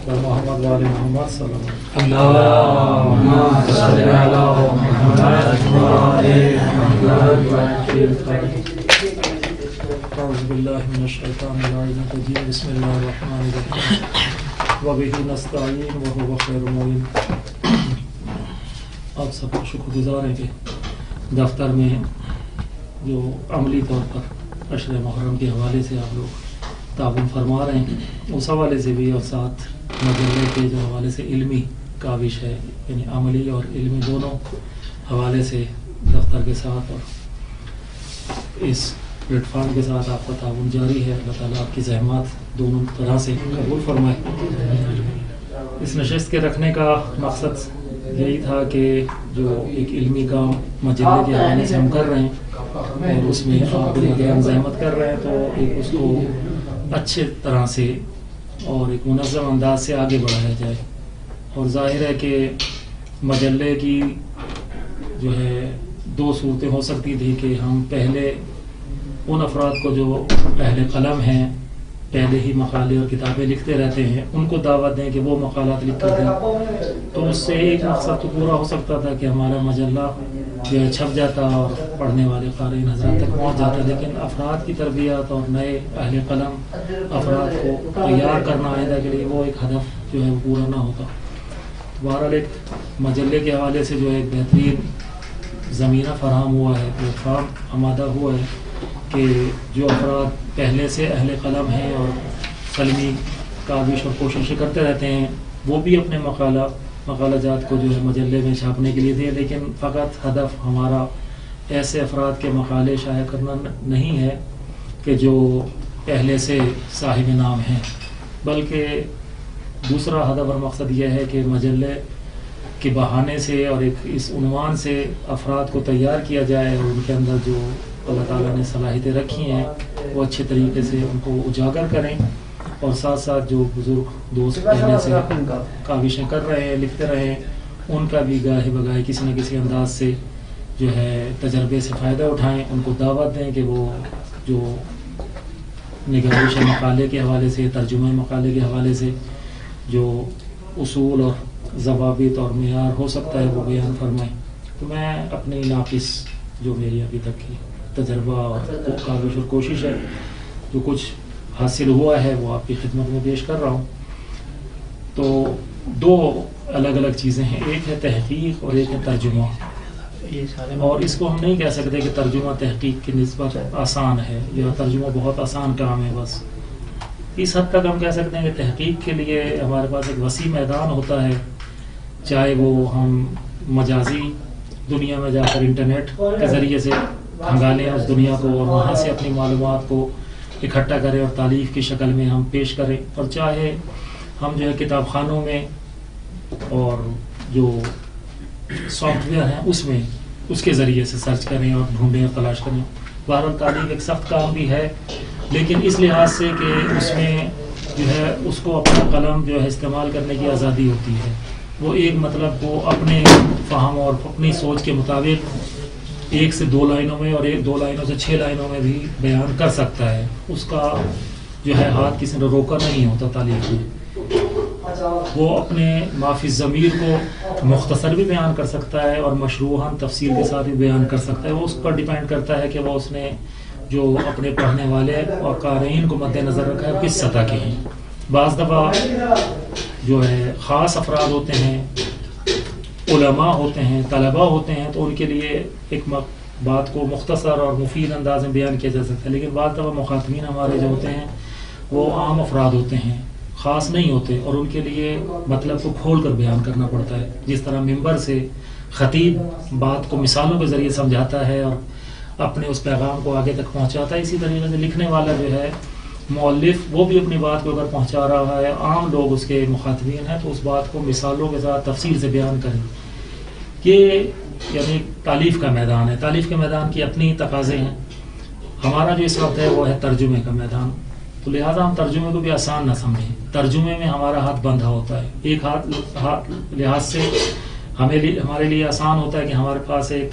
محمد وآل محمد صلی اللہ اللهم صل على محمد وآل محمد. اعوذ باللہ من الشیطان الرجیم بسم اللہ الرحمن الرحیم وبہ نستعین وہو خیر المعین. آپ سب کا شکر گزار ہیں کہ دفتر میں جو عملی طور پر عشر محرم کے حوالے سے آپ لوگ تعاون فرما رہے ہیں اس حوالے سے بھی، اور ساتھ مجلے کے جو حوالے سے علمی کاوش ہے، یعنی عملی اور علمی دونوں حوالے سے دفتر کے ساتھ اور اس پلیٹ فارم کے ساتھ آپ کا تعاون جاری ہے. اللہ تعالیٰ آپ کی زحمات دونوں طرح سے قبول فرمائے. اس نشست کے رکھنے کا مقصد یہی تھا کہ جو ایک علمی کام مجلے کے حوالے سے ہم کر رہے ہیں اور اس میں آپ ہم زحمت کر رہے ہیں، تو ایک اس کو اچھے طرح سے اور ایک منظم انداز سے آگے بڑھایا جائے. اور ظاہر ہے کہ مجلے کی جو ہے دو صورتیں ہو سکتی تھی کہ ہم پہلے ان افراد کو جو اہل قلم ہیں، پہلے ہی مقالے اور کتابیں لکھتے رہتے ہیں، ان کو دعوت دیں کہ وہ مقالات لکھ کر دیں، تو اس سے ایک مقصد تو پورا ہو سکتا تھا کہ ہمارا مجلہ جو ہے چھپ جاتا اور پڑھنے والے قارئین حضرات تک پہنچ جاتا. لیکن افراد کی تربیت اور نئے اہل قلم افراد کو تیار کرنا آئندہ کے لیے وہ ایک ہدف جو ہے وہ پورا نہ ہوتا. بہرحال ایک مجلے کے حوالے سے جو ہے ایک بہترین زمینہ فراہم ہوا ہے، پلیٹ فارم آمادہ ہوا ہے کہ جو افراد پہلے سے اہل قلم ہیں اور قلمی کاوش اور کوششیں کرتے رہتے ہیں، وہ بھی اپنے مقالہ جات کو جو ہے مجلے میں چھاپنے کے لیے دیں. لیکن فقط ہدف ہمارا ایسے افراد کے مقالے شائع کرنا نہیں ہے کہ جو پہلے سے صاحب نام ہیں، بلکہ دوسرا ہدف اور مقصد یہ ہے کہ مجلے کے بہانے سے اور ایک اس عنوان سے افراد کو تیار کیا جائے اور ان کے اندر جو اللہ تعالیٰ نے صلاحیتیں رکھی ہیں وہ اچھے طریقے سے ان کو اجاگر کریں، اور ساتھ ساتھ جو بزرگ دوست پہلے سے کاوشیں کر رہے ہیں، لکھتے رہے ہیں، ان کا بھی گاہے بگاہے کسی نہ کسی انداز سے جو ہے تجربے سے فائدہ اٹھائیں. ان کو دعوت دیں کہ وہ جو نگارش مقالے کے حوالے سے، ترجمہ مقالے کے حوالے سے جو اصول اور ضوابط اور معیار ہو سکتا ہے وہ بیان فرمائیں. تو میں اپنی ناقص جو میری ابھی تک کی تجربہ اور کاوش اور کوشش ہے، جو کچھ حاصل ہوا ہے وہ آپ کی خدمت میں پیش کر رہا ہوں. تو دو الگ الگ چیزیں ہیں، ایک ہے تحقیق اور ایک ہے ترجمہ. اور اس کو ہم نہیں کہہ سکتے کہ ترجمہ تحقیق کی نسبت آسان ہے یا ترجمہ بہت آسان کام ہے. بس اس حد تک ہم کہہ سکتے ہیں کہ تحقیق کے لیے ہمارے پاس ایک وسیع میدان ہوتا ہے، چاہے وہ ہم مجازی دنیا میں جا کر انٹرنیٹ کے ذریعے سے کھنگالیں اس دنیا کو اور وہاں سے اپنی معلومات کو اکٹھا کریں اور تالیف کی شکل میں ہم پیش کریں، اور چاہے ہم جو ہے کتاب خانوں میں اور جو سافٹ ویئر ہیں اس میں اس کے ذریعے سے سرچ کریں اور ڈھونڈیں اور تلاش کریں. بہرحال تعلیم ایک سخت کام بھی ہے، لیکن اس لحاظ سے کہ اس میں جو ہے اس کو اپنا قلم جو ہے استعمال کرنے کی آزادی ہوتی ہے. وہ ایک مطلب کو اپنے فہم اور اپنی سوچ کے مطابق 1 سے 2 لائنوں میں اور 2 لائنوں سے 6 لائنوں میں بھی بیان کر سکتا ہے. اس کا جو ہے ہاتھ کسی نے روکا نہیں ہوتا تعلیم میں. وہ اپنے معافی ضمیر کو مختصر بھی بیان کر سکتا ہے اور مشروحاً تفصیل کے ساتھ بھی بیان کر سکتا ہے. وہ اس پر ڈیپینڈ کرتا ہے کہ وہ اس نے جو اپنے پڑھنے والے اور قارئین کو مد نظر رکھا ہے کس سطح کے ہیں. بعض دفعہ جو ہے خاص افراد ہوتے ہیں، علماء ہوتے ہیں، طلباء ہوتے ہیں، تو ان کے لیے ایک بات کو مختصر اور مفید انداز میں بیان کیا جا سکتا ہے. لیکن بعض دفعہ مخاطبین ہمارے جو ہوتے ہیں وہ عام افراد ہوتے ہیں، خاص نہیں ہوتے، اور ان کے لیے مطلب کو کھول کر بیان کرنا پڑتا ہے. جس طرح ممبر سے خطیب بات کو مثالوں کے ذریعے سمجھاتا ہے اور اپنے اس پیغام کو آگے تک پہنچاتا ہے، اسی طریقے سے لکھنے والا جو ہے مؤلف وہ بھی اپنی بات کو اگر پہنچا رہا ہے، عام لوگ اس کے مخاطبین ہیں، تو اس بات کو مثالوں کے ساتھ تفصیل سے بیان کریں. یہ یعنی تالیف کا میدان ہے. تالیف کے میدان کی اپنی تقاضے ہیں. ہمارا جو اس وقت ہے وہ ہے ترجمے کا میدان، تو لہٰذا ہم ترجمے کو بھی آسان نہ سمجھیں. ترجمے میں ہمارا ہاتھ بندھا ہوتا ہے. ایک ہاتھ لحاظ سے ہمارے لیے آسان ہوتا ہے کہ ہمارے پاس ایک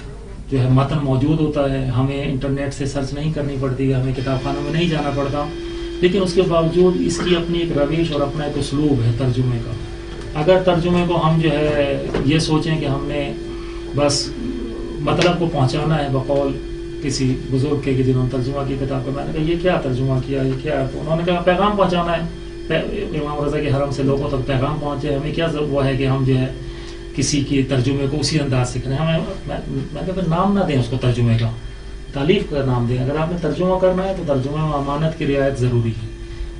جو ہے متن موجود ہوتا ہے، ہمیں انٹرنیٹ سے سرچ نہیں کرنی پڑتی، ہمیں کتاب خانوں میں نہیں جانا پڑتا. لیکن اس کے باوجود اس کی اپنی ایک روش اور اپنا ایک اسلوب ہے ترجمے کا. اگر ترجمے کو ہم جو ہے یہ سوچیں کہ ہم نے بس مطلب کو پہنچانا ہے بقول کسی بزرگ کے کہ جنہوں نے ترجمہ کی کتاب کا، میں نے کہا یہ کیا ترجمہ کیا، یہ کیا ہے؟ تو انہوں نے کہا پیغام پہنچانا ہے، امام رضا کے حرم سے لوگوں تک پیغام پہنچے، ہمیں کیا وہ ہے کہ ہم جو ہے کسی کی ترجمے کو اسی انداز سے کریں. ہمیں میں کہا پھر نام نہ دیں اس کو ترجمے کا، تالیف کا نام دیں. اگر آپ نے ترجمہ کرنا ہے تو ترجمے میں امانت کی رعایت ضروری ہے.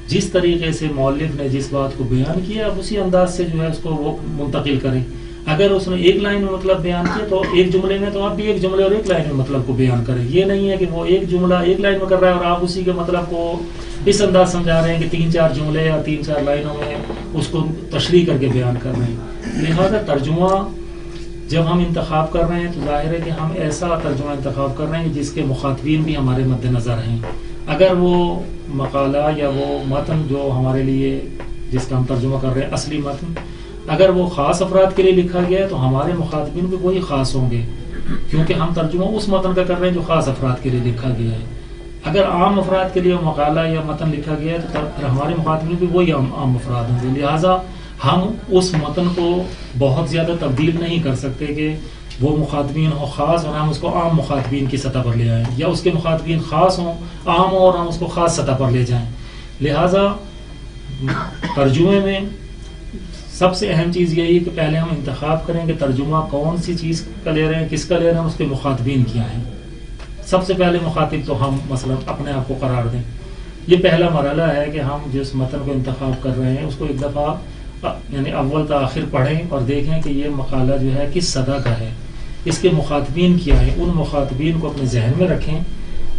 جس طریقے سے مؤلف نے جس بات کو بیان کیا آپ اسی انداز سے جو ہے اس کو وہ منتقل کریں. اگر اس نے ایک لائن میں مطلب بیان کیا تو ایک جملے میں تو آپ بھی ایک جملے اور ایک لائن میں مطلب کو بیان کریں. یہ نہیں ہے کہ وہ ایک جملہ ایک لائن میں کر رہا ہے اور آپ اسی کے مطلب کو اس انداز سمجھا رہے ہیں کہ 3-4 جملے یا 3-4 لائنوں میں اس کو تشریح کر کے بیان کر رہے ہیں. لہذا ترجمہ جب ہم انتخاب کر رہے ہیں تو ظاہر ہے کہ ہم ایسا ترجمہ انتخاب کر رہے ہیں جس کے مخاطبین بھی ہمارے مد نظر ہیں. اگر وہ مقالہ یا وہ متن جو ہمارے لیے جس کا ہم ترجمہ کر رہے ہیں اصلی متن اگر وہ خاص افراد کے لیے لکھا گیا ہے تو ہمارے مخاطبین بھی وہی خاص ہوں گے، کیونکہ ہم ترجمہ اس متن کا کر رہے ہیں جو خاص افراد کے لیے لکھا گیا ہے. اگر عام افراد کے لیے مقالہ یا متن لکھا گیا ہے تو پھر ہمارے مخاطبین بھی وہی عام افراد ہوں گے. لہٰذا ہم اس متن کو بہت زیادہ تبدیل نہیں کر سکتے کہ وہ مخاطبین ہوں خاص اور ہم اس کو عام مخاطبین کی سطح پر لے آئیں، یا اس کے مخاطبین خاص ہوں عام ہوں اور ہم اس کو خاص سطح پر لے جائیں. لہٰذا ترجمے میں سب سے اہم چیز یہی کہ پہلے ہم انتخاب کریں کہ ترجمہ کون سی چیز کا لے رہے ہیں، کس کا لے رہے ہیں، اس کے مخاطبین کیا ہیں. سب سے پہلے مخاطب تو ہم مثلا اپنے آپ کو قرار دیں. یہ پہلا مرحلہ ہے کہ ہم جس متن کو انتخاب کر رہے ہیں اس کو ایک دفعہ یعنی اول تا آخر پڑھیں اور دیکھیں کہ یہ مقالہ جو ہے کس سطح کا ہے، اس کے مخاطبین کیا ہیں، ان مخاطبین کو اپنے ذہن میں رکھیں.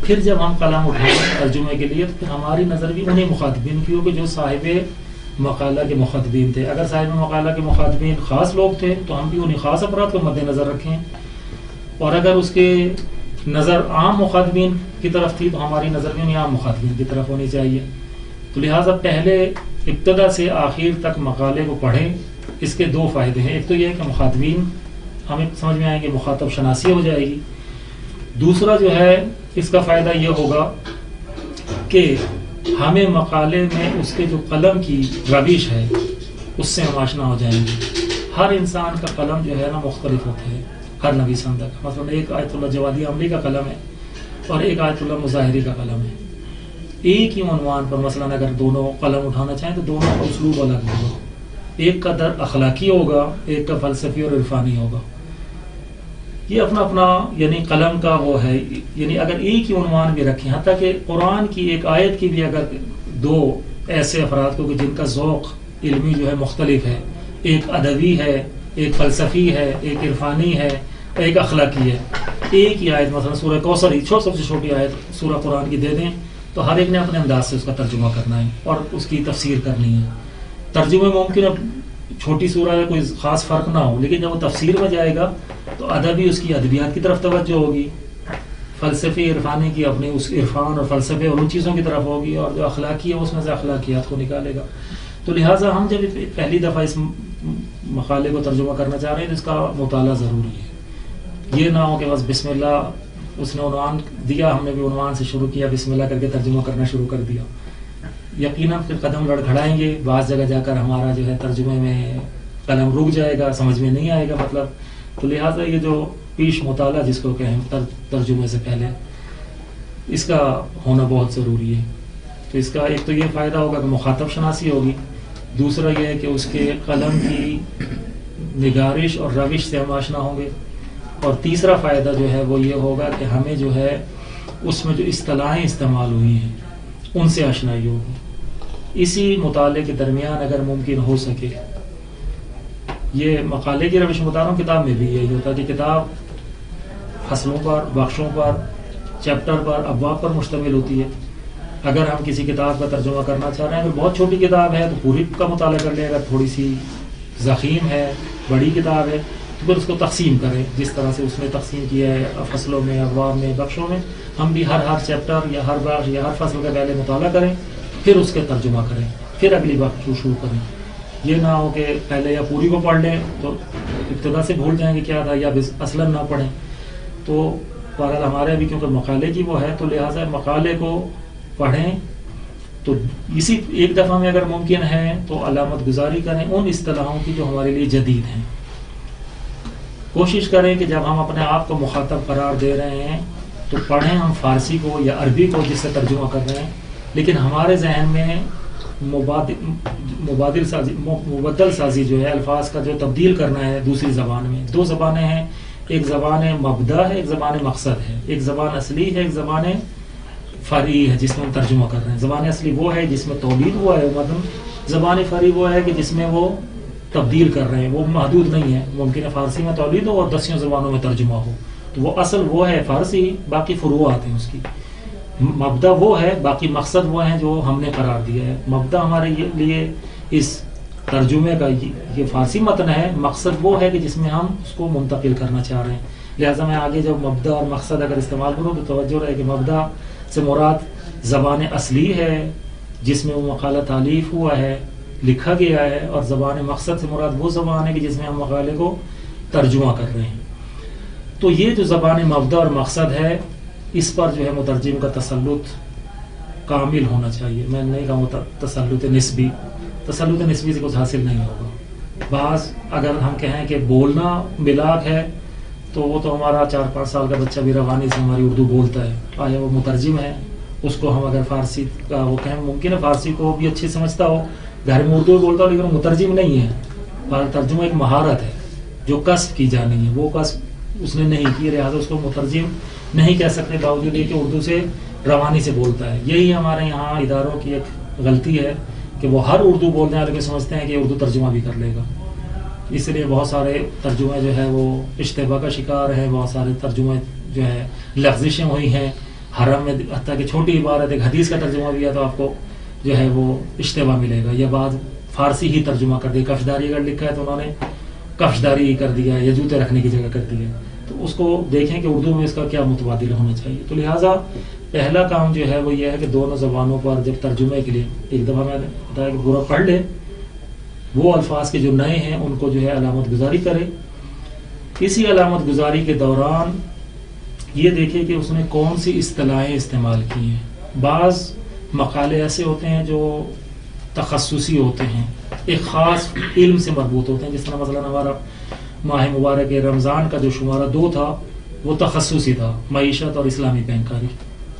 پھر جب ہم قلم اٹھائیں ترجمے کے لیے تو پھر ہماری نظر بھی انہیں مخاطبین کی ہو کہ جو صاحب مقالہ کے مخاطبین تھے. اگر صاحب مقالہ کے مخاطبین خاص لوگ تھے تو ہم بھی انہیں خاص افراد کو مد نظر رکھیں، اور اگر اس کے نظر عام مخاطبین کی طرف تھی تو ہماری نظر بھی انہیں عام مخاطبین کی طرف ہونی چاہیے. تو لہٰذا پہلے ابتدا سے آخر تک مقالے کو پڑھیں. اس کے 2 فائدے ہیں. ایک تو یہ ہے کہ مخاطبین ہمیں سمجھ میں آئیں گے، مخاطب شناسی ہو جائے گی. دوسرا جو ہے اس کا فائدہ یہ ہوگا کہ ہمیں مقالے میں اس کے جو قلم کی روش ہے اس سے ہم آشنا ہو جائیں گے. ہر انسان کا قلم جو ہے نا مختلف ہوتا ہے، ہر نویس کا. مثلا ایک آیت اللہ جوادی عملی کا قلم ہے اور ایک آیت اللہ مظاہری کا قلم ہے. ایک ہی عنوان پر مثلا اگر دونوں قلم اٹھانا چاہیں تو دونوں کا اسلوب الگ ہوگا. ایک کا در اخلاقی ہوگا، ایک کا فلسفی اور عرفانی ہوگا. یہ اپنا اپنا یعنی قلم کا وہ ہے. یعنی اگر ایک ہی عنوان بھی رکھیں، حتیٰ کہ قرآن کی ایک آیت کی بھی اگر 2 ایسے افراد کو کہ جن کا ذوق علمی جو ہے مختلف ہے، ایک ادبی ہے، ایک فلسفی ہے، ایک عرفانی ہے، ایک اخلاقی ہے، ایک ہی آیت مثلا سورہ کوثر ہی سب سے چھوٹی آیت سورہ قرآن کی دے دیں تو ہر ایک نے اپنے انداز سے اس کا ترجمہ کرنا ہے اور اس کی تفسیر کرنی ہے. ترجمے میں ممکن اب چھوٹی سورہ ہے کوئی خاص فرق نہ ہو، لیکن جب وہ تفسیر میں جائے گا تو ادبی اس کی ادبیات کی طرف توجہ ہوگی، فلسفی عرفانی کی اپنی اس عرفان اور فلسفے اور ان چیزوں کی طرف ہوگی، اور جو اخلاقی ہے اس میں سے اخلاقیات کو نکالے گا. تو لہٰذا ہم جب پہلی دفعہ اس مقالے کو ترجمہ کرنا چاہ رہے ہیں تو اس کا مطالعہ ضروری ہے. یہ نہ ہو کہ بس بسم اللہ اس نے عنوان دیا، ہم نے بھی عنوان سے شروع کیا، بسم اللہ کر کے ترجمہ کرنا شروع کر دیا. یقیناً پھر قدم لڑکھڑائیں گے، بعض جگہ جا کر ہمارا جو ہے ترجمے میں قلم رک جائے گا، سمجھ میں نہیں آئے گا مطلب. تو لہٰذا یہ جو پیش مطالعہ جس کو کہیں ترجمے سے پہلے، اس کا ہونا بہت ضروری ہے. تو اس کا ایک تو یہ فائدہ ہوگا کہ مخاطب شناسی ہوگی، دوسرا یہ ہے کہ اس کے قلم کی نگارش اور روش سے ہم آشنا ہوں گے، اور تیسرا فائدہ جو ہے وہ یہ ہوگا کہ ہمیں جو ہے اس میں جو اصطلاحیں استعمال ہوئی ہیں ان سے آشنائی ہوگی. اسی مطالعے کے درمیان اگر ممکن ہو سکے، یہ مقالے کی روش بتا رہا ہوں، کتاب میں بھی یہی ہوتا ہے کہ کتاب فصلوں پر، بخشوں پر، چیپٹر پر، ابواب پر مشتمل ہوتی ہے. اگر ہم کسی کتاب کا ترجمہ کرنا چاہ رہے ہیں، اگر بہت چھوٹی کتاب ہے تو پوری کا مطالعہ کر لیں، اگر تھوڑی سی ضخیم ہے، بڑی کتاب ہے تو پھر اس کو تقسیم کریں جس طرح سے اس نے تقسیم کیا ہے فصلوں میں، ابواب میں، بخشوں میں. ہم بھی ہر چیپٹر یا ہر بخش یا ہر فصل کا پہلے مطالعہ کریں، پھر اس کے ترجمہ کریں، پھر اگلی بخش شروع کریں. یہ نہ ہو کہ پہلے یا پوری کو پڑھ لیں تو ابتدا سے بھول جائیں گے کیا تھا، یا اصلاً نہ پڑھیں. تو بہرحال ہمارے بھی کیونکہ مقالے کی وہ ہے تو لہٰذا مقالے کو پڑھیں تو اسی ایک دفعہ میں اگر ممکن ہے تو علامت گزاری کریں ان اصطلاحوں کی جو ہمارے لیے جدید ہیں. کوشش کریں کہ جب ہم اپنے آپ کو مخاطب قرار دے رہے ہیں تو پڑھیں ہم فارسی کو یا عربی کو جس سے ترجمہ کر رہے ہیں، لیکن ہمارے ذہن میں مبدل سازی جو ہے، الفاظ کا جو تبدیل کرنا ہے دوسری زبان میں. دو زبانیں ہیں، ایک زبان مبدا ہے، ایک زبان مقصد ہے. ایک زبان اصلی ہے، ایک زبان فرعی ہے جس میں ہم ترجمہ کر رہے ہیں. زبان اصلی وہ ہے جس میں تولید ہوا ہے متن، زبان فرعی وہ ہے کہ جس میں وہ تبدیل کر رہے ہیں. وہ محدود نہیں ہے، ممکن ہے فارسی میں تولید ہو اور 10 زبانوں میں ترجمہ ہو، تو وہ اصل وہ ہے فارسی، باقی فروعات ہیں اس کی. مبدا وہ ہے، باقی مقصد وہ ہیں جو ہم نے قرار دیا ہے. مبدا ہمارے لیے اس ترجمے کا یہ فارسی متن ہے، مقصد وہ ہے کہ جس میں ہم اس کو منتقل کرنا چاہ رہے ہیں. لہٰذا میں آگے جب مبدا اور مقصد اگر استعمال کروں تو توجہ رہے کہ مبدا سے مراد زبان اصلی ہے جس میں وہ مقالہ تالیف ہوا ہے، لکھا گیا ہے، اور زبان مقصد سے مراد وہ زبان ہے کہ جس میں ہم مقالے کو ترجمہ کر رہے ہیں. تو یہ جو زبان مبدا اور مقصد ہے، اس پر جو ہے مترجم کا تسلط کامل ہونا چاہیے. میں نہیں کہوں تسلط نسبی سے کچھ حاصل نہیں ہوگا. بعض اگر ہم کہیں کہ بولنا ملاک ہے تو وہ تو ہمارا 4-5 سال کا بچہ بھی روانی سے ہماری اردو بولتا ہے. آیا وہ مترجم ہے، اس کو ہم اگر فارسی کا وہ کہیں، ممکن ہے فارسی کو بھی اچھی سمجھتا ہو، گھر میں اردو بولتا ہو، لیکن وہ مترجم نہیں ہے. ترجمہ ایک مہارت ہے جو کسب کی جانی ہے، وہ کسب اس نے نہیں کی، لہٰذا اس کو مترجم نہیں کہہ سکتے، باوجود یہ کہ اردو سے روانی سے بولتا ہے. یہی ہمارے یہاں اداروں کی ایک غلطی ہے کہ وہ ہر اردو بولنے والے کو سمجھتے ہیں کہ اردو ترجمہ بھی کر لے گا. اس لیے بہت سارے ترجمے جو ہے وہ اشتباہ کا شکار ہیں، بہت سارے ترجمے جو ہے لغزشیں ہوئی ہیں. حرم میں حتیٰ کہ چھوٹی عبارت ایک حدیث کا ترجمہ بھی ہے تو آپ کو جو ہے وہ اشتباہ ملے گا. یا بعض فارسی ہی ترجمہ کر دیا، کفشداری اگر لکھا ہے تو انہوں نے کفشداری ہی کر دیا ہے یا جوتے رکھنے کی جگہ کر دی ہے. تو اس کو دیکھیں کہ اردو میں اس کا کیا متبادل ہونا چاہیے. تو لہٰذا پہلا کام جو ہے وہ یہ ہے کہ دونوں زبانوں پر جب ترجمے کے لیے ایک دفعہ میں نے بتایا کہ پورا پڑھ لے، وہ الفاظ کے جو نئے ہیں ان کو جو ہے علامت گزاری کرے. اسی علامت گزاری کے دوران یہ دیکھے کہ اس نے کون سی اصطلاحیں استعمال کی ہیں. بعض مقالے ایسے ہوتے ہیں جو تخصصی ہوتے ہیں، ایک خاص علم سے مربوط ہوتے ہیں. جس طرح مثلا ہمارا ماہ مبارک رمضان کا جو شمارہ 2 تھا وہ تخصصی تھا، معیشت اور اسلامی بینکاری.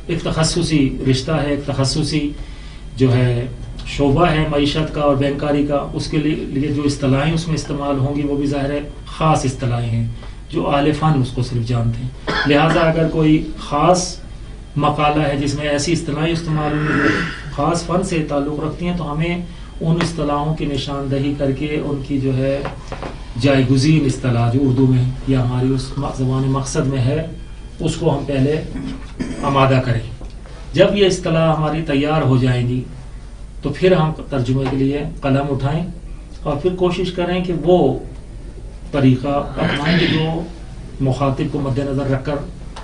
ایک تخصصی رشتہ ہے، ایک تخصصی جو ہے شعبہ ہے معیشت کا اور بینکاری کا. اس کے لیے جو اصطلاحیں اس میں استعمال ہوں گی وہ بھی ظاہر ہے خاص اصطلاحیں ہیں جو اہل فن اس کو صرف جانتے ہیں. لہٰذا اگر کوئی خاص مقالہ ہے جس میں ایسی اصطلاحیں استعمال ہوں گی جو خاص فن سے تعلق رکھتی ہیں، تو ہمیں ان اصطلاحوں کی نشاندہی کر کے ان کی جو ہے جائے گزین اصطلاح جو اردو میں یا ہماری اس زبان مقصد میں ہے اس کو ہم پہلے آمادہ کریں. جب یہ اصطلاح ہماری تیار ہو جائیں گی تو پھر ہم ترجمے کے لیے قلم اٹھائیں اور پھر کوشش کریں کہ وہ طریقہ اپنائیں کہ جو مخاطب کو مد نظر رکھ کر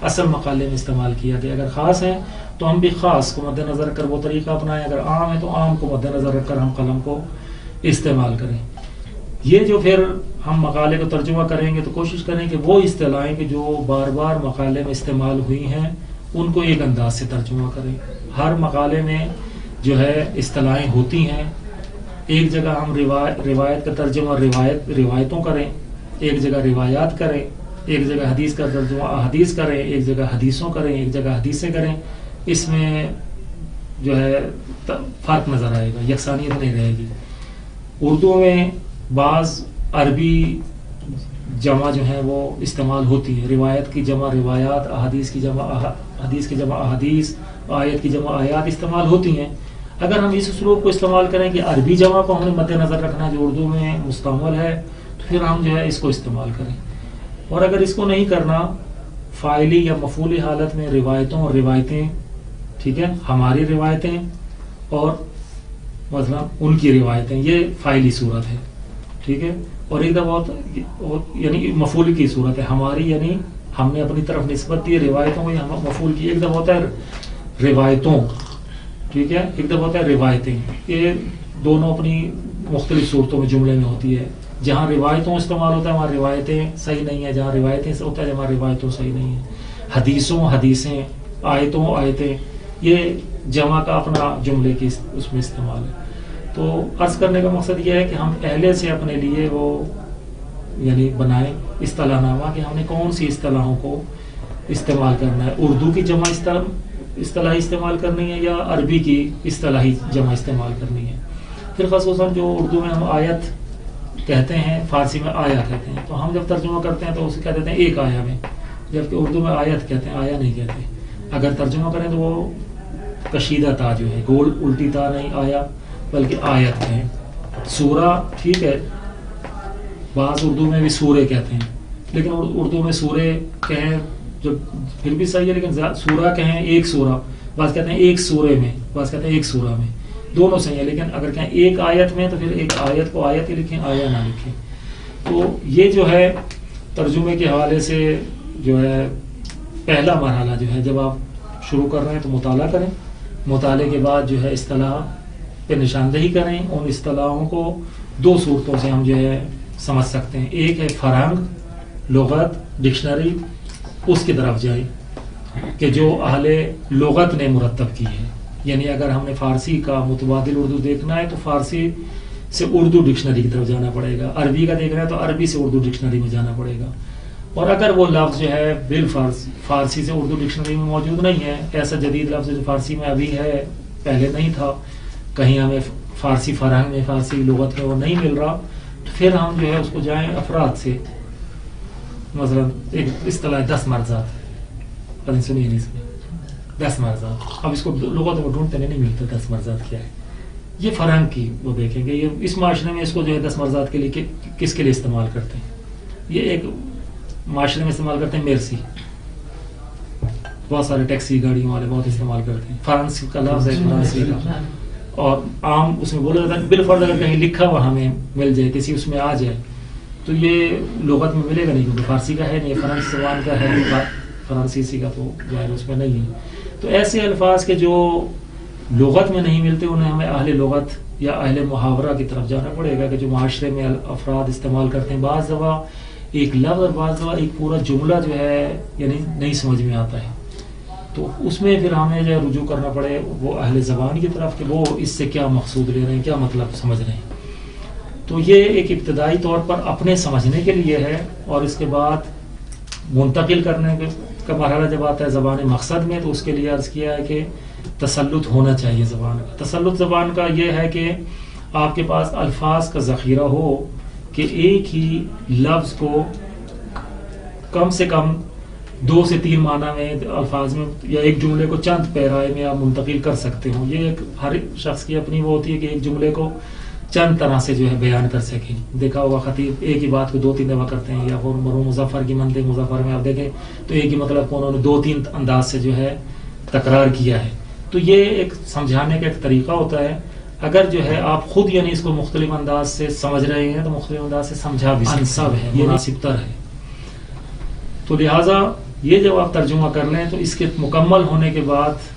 اصل مقالے میں استعمال کیا گیا. اگر خاص ہے تو ہم بھی خاص کو مد نظر رکھ کر وہ طریقہ اپنائیں، اگر عام ہے تو عام کو مد نظر رکھ کر ہم قلم کو استعمال کریں. یہ جو پھر ہم مقالے کو ترجمہ کریں گے تو کوشش کریں کہ وہ اصطلاحیں کہ جو بار بار مقالے میں استعمال ہوئی ہیں ان کو ایک انداز سے ترجمہ کریں. ہر مقالے میں جو ہے اصطلاحیں ہوتی ہیں، ایک جگہ ہم روایت کا ترجمہ روایتوں کریں، ایک جگہ روایات کریں، ایک جگہ حدیث کا ترجمہ احادیث کریں، ایک جگہ حدیثوں کریں، ایک جگہ حدیثیں کریں. اس میں جو ہے فرق نظر آئے گا، یکسانیت نہیں رہے گی. اردو میں بعض عربی جمع جو ہیں وہ استعمال ہوتی ہے، روایت کی جمع روایات، حدیث کی جمع احادیث، آیت کی جمع آیات استعمال ہوتی ہیں. اگر ہم اس اسلوب کو استعمال کریں کہ عربی جمع کو ہم نے مد نظر رکھنا ہے جو اردو میں مستعمل ہے، تو پھر ہم جو ہے اس کو استعمال کریں. اور اگر اس کو نہیں کرنا، فاعلی یا مفعولی حالت میں روایتوں اور روایتیں، ٹھیک ہے، ہماری روایتیں اور مثلا ان کی روایتیں، یہ فاعلی صورت ہے، ٹھیک ہے. اور ایک دفعہ یعنی مفعول کی صورت ہے، ہماری یعنی ہم نے اپنی طرف نسبت دی روایتوں کو، یہ مفعول کی. ایک دفعہ ہوتا ہے روایتوں، ٹھیک ہے، ایک دفعہ ہوتا ہے روایتیں. یہ دونوں اپنی مختلف صورتوں میں جملے میں ہوتی ہے. جہاں روایتوں استعمال ہوتا ہے وہاں روایتیں صحیح نہیں ہیں، جہاں روایتیں ہوتا ہے وہاں روایتوں صحیح نہیں ہیں. حدیثوں حدیثیں، آیتوں آیتیں، یہ جمع کا اپنا جملے کی اس میں استعمال ہے. تو عرض کرنے کا مقصد یہ ہے کہ ہم پہلے سے اپنے لیے وہ یعنی بنائیں اصطلاح نامہ کہ ہم نے کون سی اصطلاحوں کو استعمال کرنا ہے. اردو کی جمع اصطلاحی استعمال کرنی ہے یا عربی کی اصطلاحی جمع استعمال کرنی ہے. پھر خصوصاً جو اردو میں ہم آیت کہتے ہیں فارسی میں آیا کہتے ہیں, تو ہم جب ترجمہ کرتے ہیں تو اسے کہہ دیتے ہیں ایک آیا میں, جبکہ اردو میں آیت کہتے ہیں, آیا نہیں کہتے. اگر ترجمہ کریں تو وہ کشیدہ تا جو ہے, گول الٹی تا نہیں آیا بلکہ آیت ہے. سورہ ٹھیک ہے, بعض اردو میں بھی سورے کہتے ہیں, لیکن اردو میں سورے کہیں جو پھر بھی صحیح ہے, لیکن سورہ کہیں ایک سورہ, بعض کہتے ہیں ایک سورے میں, بعض کہتے ہیں ایک سورہ میں, دونوں صحیح ہے. لیکن اگر کہیں ایک آیت میں تو پھر ایک آیت کو آیت ہی لکھیں, آیا نہ لکھیں. تو یہ جو ہے ترجمے کے حوالے سے جو ہے پہلا مرحلہ جو ہے, جب آپ شروع کر رہے ہیں تو مطالعہ کریں. مطالعے کے بعد جو ہے اصطلاح پہ نشاندہی کریں. ان اصطلاحوں کو دو صورتوں سے ہم جو ہے سمجھ سکتے ہیں. ایک ہے فرہنگ, لغت, ڈکشنری, اس کی طرف جائیں کہ جو اہل لغت نے مرتب کی ہے. یعنی اگر ہم نے فارسی کا متبادل اردو دیکھنا ہے تو فارسی سے اردو ڈکشنری کی طرف جانا پڑے گا. عربی کا دیکھنا ہے تو عربی سے اردو ڈکشنری میں جانا پڑے گا. اور اگر وہ لفظ جو ہے فارسی سے اردو ڈکشنری میں موجود نہیں ہے, ایسا جدید لفظ جو فارسی میں ابھی ہے, پہلے نہیں تھا, کہیں ہمیں فارسی فرہنگ میں, فارسی لغت میں وہ نہیں مل رہا, تو پھر ہم جو ہے اس کو جائیں افراد سے. مثلا ایک اصطلاح 10 مرزات, کبھی سنیے نہیں سنی, 10 مرزات. اب اس کو لغت میں ڈھونڈتے نہیں ملتا 10 مرزات کیا ہے. یہ فرہنگ کی وہ دیکھیں گے, یہ اس معاشرے میں اس کو جو ہے 10 مرزات کے لیے کس کے لیے استعمال کرتے ہیں. یہ ایک معاشرے میں استعمال کرتے ہیں مرسی, بہت سارے ٹیکسی گاڑیوں والے بہت استعمال کرتے ہیں. فرانس کا لفظ ہے فرانسی کا, اور عام اس میں بولا جاتا ہے. بالفرض اگر کہیں لکھا ہوا ہمیں مل جائے, کسی اس میں آ جائے, تو یہ لغت میں ملے گا نہیں, کیونکہ فارسی کا ہے نہیں, فرانسی زبان کا ہے, فرانسیسی کا تو ظاہر اس میں نہیں ہے. تو ایسے الفاظ کے جو لغت میں نہیں ملتے انہیں ہمیں اہل لغت یا اہل محاورہ کی طرف جانا پڑے گا کہ جو معاشرے میں افراد استعمال کرتے ہیں. بعض دفعہ ایک لفظ اور بعض دفعہ ایک پورا جملہ جو ہے یعنی نہیں سمجھ میں آتا ہے, تو اس میں پھر ہمیں جو ہے رجوع کرنا پڑے وہ اہل زبان کی طرف کہ وہ اس سے کیا مقصود لے رہے ہیں, کیا مطلب سمجھ رہے ہیں. تو یہ ایک ابتدائی طور پر اپنے سمجھنے کے لیے ہے, اور اس کے بعد منتقل کرنے کا مرحلہ جب آتا ہے زبان مقصد میں, تو اس کے لیے عرض کیا ہے کہ تسلط ہونا چاہیے زبان کا. تسلط زبان کا یہ ہے کہ آپ کے پاس الفاظ کا ذخیرہ ہو کہ ایک ہی لفظ کو کم سے کم 2 سے 3 معنی میں الفاظ میں, یا ایک جملے کو چند پیرائے میں آپ منتقل کر سکتے ہوں. یہ ایک ہر شخص کی اپنی وہ ہوتی ہے کہ ایک جملے کو چند طرح سے جو ہے بیان کر سکیں. دیکھا ہوگا خطیب ایک ہی بات کو 2-3 دفعہ کرتے ہیں, یا مرحوم مظفر کی منطق مظفر میں آپ دیکھیں تو ایک ہی مطلب کو انہوں نے 2-3 انداز سے جو ہے تکرار کیا ہے. تو یہ ایک سمجھانے کا ایک طریقہ ہوتا ہے. اگر جو ہے آپ خود یعنی اس کو مختلف انداز سے سمجھ رہے ہیں تو مختلف انداز سے سمجھا بھی انسب ہے, مناسب تر ہے. تو لہٰذا یہ جب آپ ترجمہ کر لیں تو اس کے مکمل ہونے کے بعد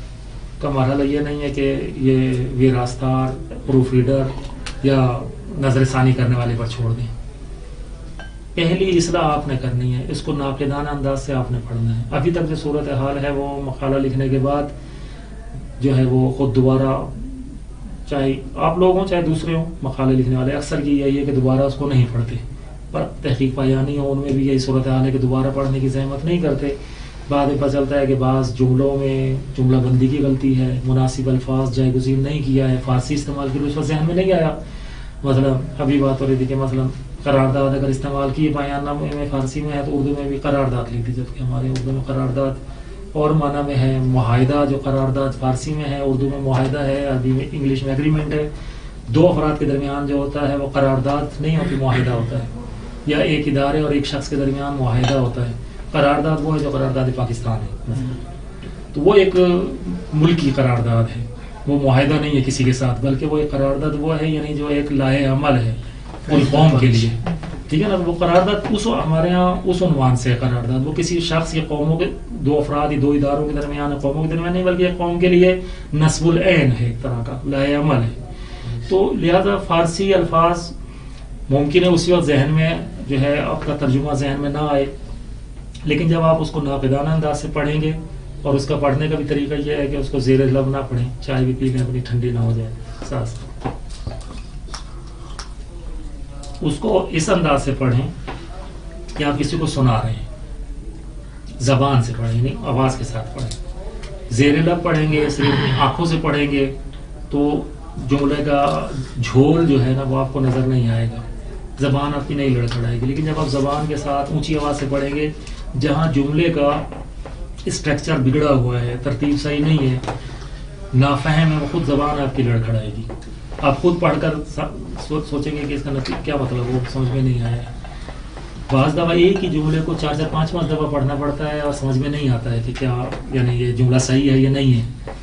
کا مرحلہ یہ نہیں ہے کہ یہ ویراستار, پروف ریڈر یا نظر ثانی کرنے والے پر چھوڑ دیں. پہلی اصلاح آپ نے کرنی ہے, اس کو ناقدانہ انداز سے آپ نے پڑھنا ہے. ابھی تک جو صورتحال ہے وہ مقالہ لکھنے کے بعد جو ہے وہ خود دوبارہ, چاہے آپ لوگ ہوں چاہے دوسرے ہوں, مقالے لکھنے والے اکثر کی یہی ہے کہ دوبارہ اس کو نہیں پڑھتے, پر تحقیق پایانی ہو ان میں بھی یہی صورتحال ہے کہ دوبارہ پڑھنے کی زحمت نہیں کرتے. بعد میں پتہ چلتا ہے کہ بعض جملوں میں جملہ بندی کی غلطی ہے, مناسب الفاظ جائے گزین نہیں کیا ہے, فارسی استعمال کی اس وقت ذہن میں نہیں آیا. مثلا ابھی بات ہو رہی تھی کہ مثلا قرارداد اگر استعمال کی بیان نامے میں فارسی میں ہے تو اردو میں بھی قرارداد لی تھی, جبکہ ہمارے اردو میں قرارداد اور معنی میں ہے. معاہدہ جو قرارداد فارسی میں ہے اردو میں معاہدہ ہے, عربی میں انگلش میں ایگریمنٹ ہے. 2 افراد کے درمیان جو ہوتا ہے وہ قرارداد نہیں ہوتی, معاہدہ ہوتا ہے, یا ایک ادارے اور ایک شخص کے درمیان معاہدہ ہوتا ہے. قرارداد وہ ہے جو قرارداد پاکستان ہے, تو وہ ایک ملکی قرارداد ہے, وہ معاہدہ نہیں ہے کسی کے ساتھ, بلکہ وہ ایک قرارداد وہ ہے یعنی جو ایک لائحہ عمل ہے پوری قوم کے لیے. ٹھیک ہے نا. وہ قرارداد اس ہمارے ہاں اس عنوان سے ہے قرارداد, وہ کسی شخص یا قوموں کے 2 افراد یا 2 اداروں کے درمیان, قوموں کے درمیان نہیں, بلکہ ایک قوم کے لیے نصب العین ہے, ایک طرح کا لائحہ عمل ہے. تو لہذا فارسی الفاظ ممکن ہے اسی وقت ذہن میں جو ہے آپ کا ترجمہ ذہن میں نہ آئے, لیکن جب آپ اس کو ناقدانہ انداز سے پڑھیں گے اور اس کا پڑھنے کا بھی طریقہ یہ ہے کہ اس کو زیر لب نہ پڑھیں، چائے بھی پی لیں اپنی ٹھنڈی نہ ہو جائے ساتھ ساتھ، اس کو اس انداز سے پڑھیں کہ آپ کسی کو سنا رہے ہیں، زبان سے پڑھیں یعنی آواز کے ساتھ پڑھیں۔ زیر لب پڑھیں گے، صرف آنکھوں سے پڑھیں گے تو جملے کا جھول جو ہے نا وہ آپ کو نظر نہیں آئے گا، زبان آپ کی نہیں لڑکھڑائے گی۔ لیکن جب آپ زبان کے ساتھ اونچی آواز سے پڑھیں گے، جہاں جملے کا اسٹرکچر بگڑا ہوا ہے، ترتیب صحیح نہیں ہے، نافہم ہے، وہ خود زبان آپ کی لڑکھڑائے گی۔ آپ خود پڑھ کر سوچیں گے کہ اس کا نتیجہ کیا مطلب، وہ سمجھ میں نہیں آیا۔ بعض دفعہ ایک ہی جملے کو 4 5 دفعہ پڑھنا پڑتا ہے اور سمجھ میں نہیں آتا ہے کہ کیا یعنی یہ جملہ صحیح ہے یا نہیں ہے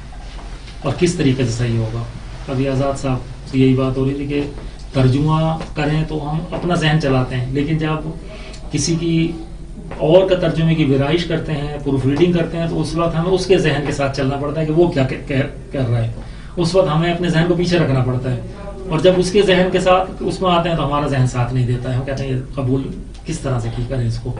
اور کس طریقے سے صحیح ہوگا۔ ابھی آزاد صاحب سے یہی بات ہو رہی تھی کہ ترجمہ کریں تو ہم اپنا ذہن چلاتے ہیں، لیکن جب کسی کی اور کا ترجمے کی ویرائش کرتے ہیں، پروف ریڈنگ کرتے ہیں، تو اس وقت ہمیں اس کے ذہن کے ساتھ چلنا پڑتا ہے کہ وہ کیا کر رہا ہے، اس وقت ہمیں اپنے ذہن کو پیچھے رکھنا پڑتا ہے، اور جب اس کے ذہن کے ساتھ اس میں آتے ہیں تو ہمارا ذہن ساتھ نہیں دیتا ہے، ہم کہتے ہیں یہ قبول کس طرح سے کی کریں، اس کو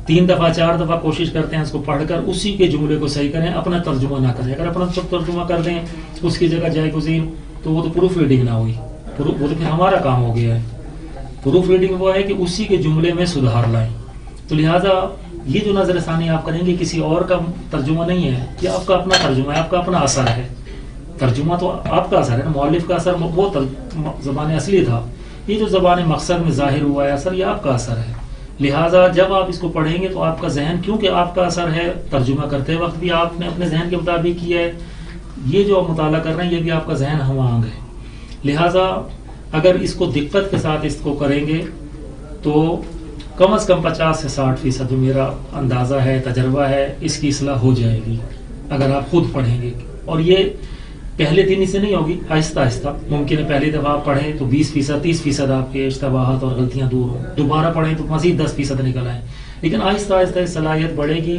3 دفعہ 4 دفعہ کوشش کرتے ہیں اس کو پڑھ کر اسی کے جملے کو صحیح کریں، اپنا ترجمہ نہ کریں۔ اگر اپنا ترجمہ کر دیں اس کی جگہ جائے گزین تو وہ تو پروف ریڈنگ نہ ہوئی، وہ تو پھر ہمارا کام ہو گیا ہے۔ پروف ریڈنگ وہ ہے کہ اسی کے جملے میں سدھار لائیں، تو لہٰذا یہ جو نظر ثانی آپ کریں گے کسی اور کا ترجمہ نہیں ہے، یہ آپ کا اپنا ترجمہ ہے، آپ کا اپنا اثر ہے۔ ترجمہ تو آپ کا اثر ہے نا، مؤلف کا اثر وہ زبان اصلی تھا، یہ جو زبان مقصد میں ظاہر ہوا ہے اثر، یہ آپ کا اثر ہے۔ لہٰذا جب آپ اس کو پڑھیں گے تو آپ کا ذہن، کیونکہ آپ کا اثر ہے، ترجمہ کرتے وقت بھی آپ نے اپنے ذہن کے مطابق کیا ہے، یہ جو آپ مطالعہ کر رہے ہیں یہ بھی آپ کا ذہن ہم آہنگ ہے۔ لہٰذا اگر اس کو دقت کے ساتھ اس کو کریں گے تو کم از کم 50 سے 60% جو میرا اندازہ ہے، تجربہ ہے، اس کی اصلاح ہو جائے گی اگر آپ خود پڑھیں گے۔ اور یہ پہلے دن ہی سے نہیں ہوگی، آہستہ آہستہ۔ ممکن ہے پہلی دفعہ آپ پڑھیں تو 20% 30% آپ کے اشتباہات اور غلطیاں دور ہوں، دوبارہ پڑھیں تو مزید 10% نکل آئیں، لیکن آہستہ آہستہ صلاحیت بڑھے گی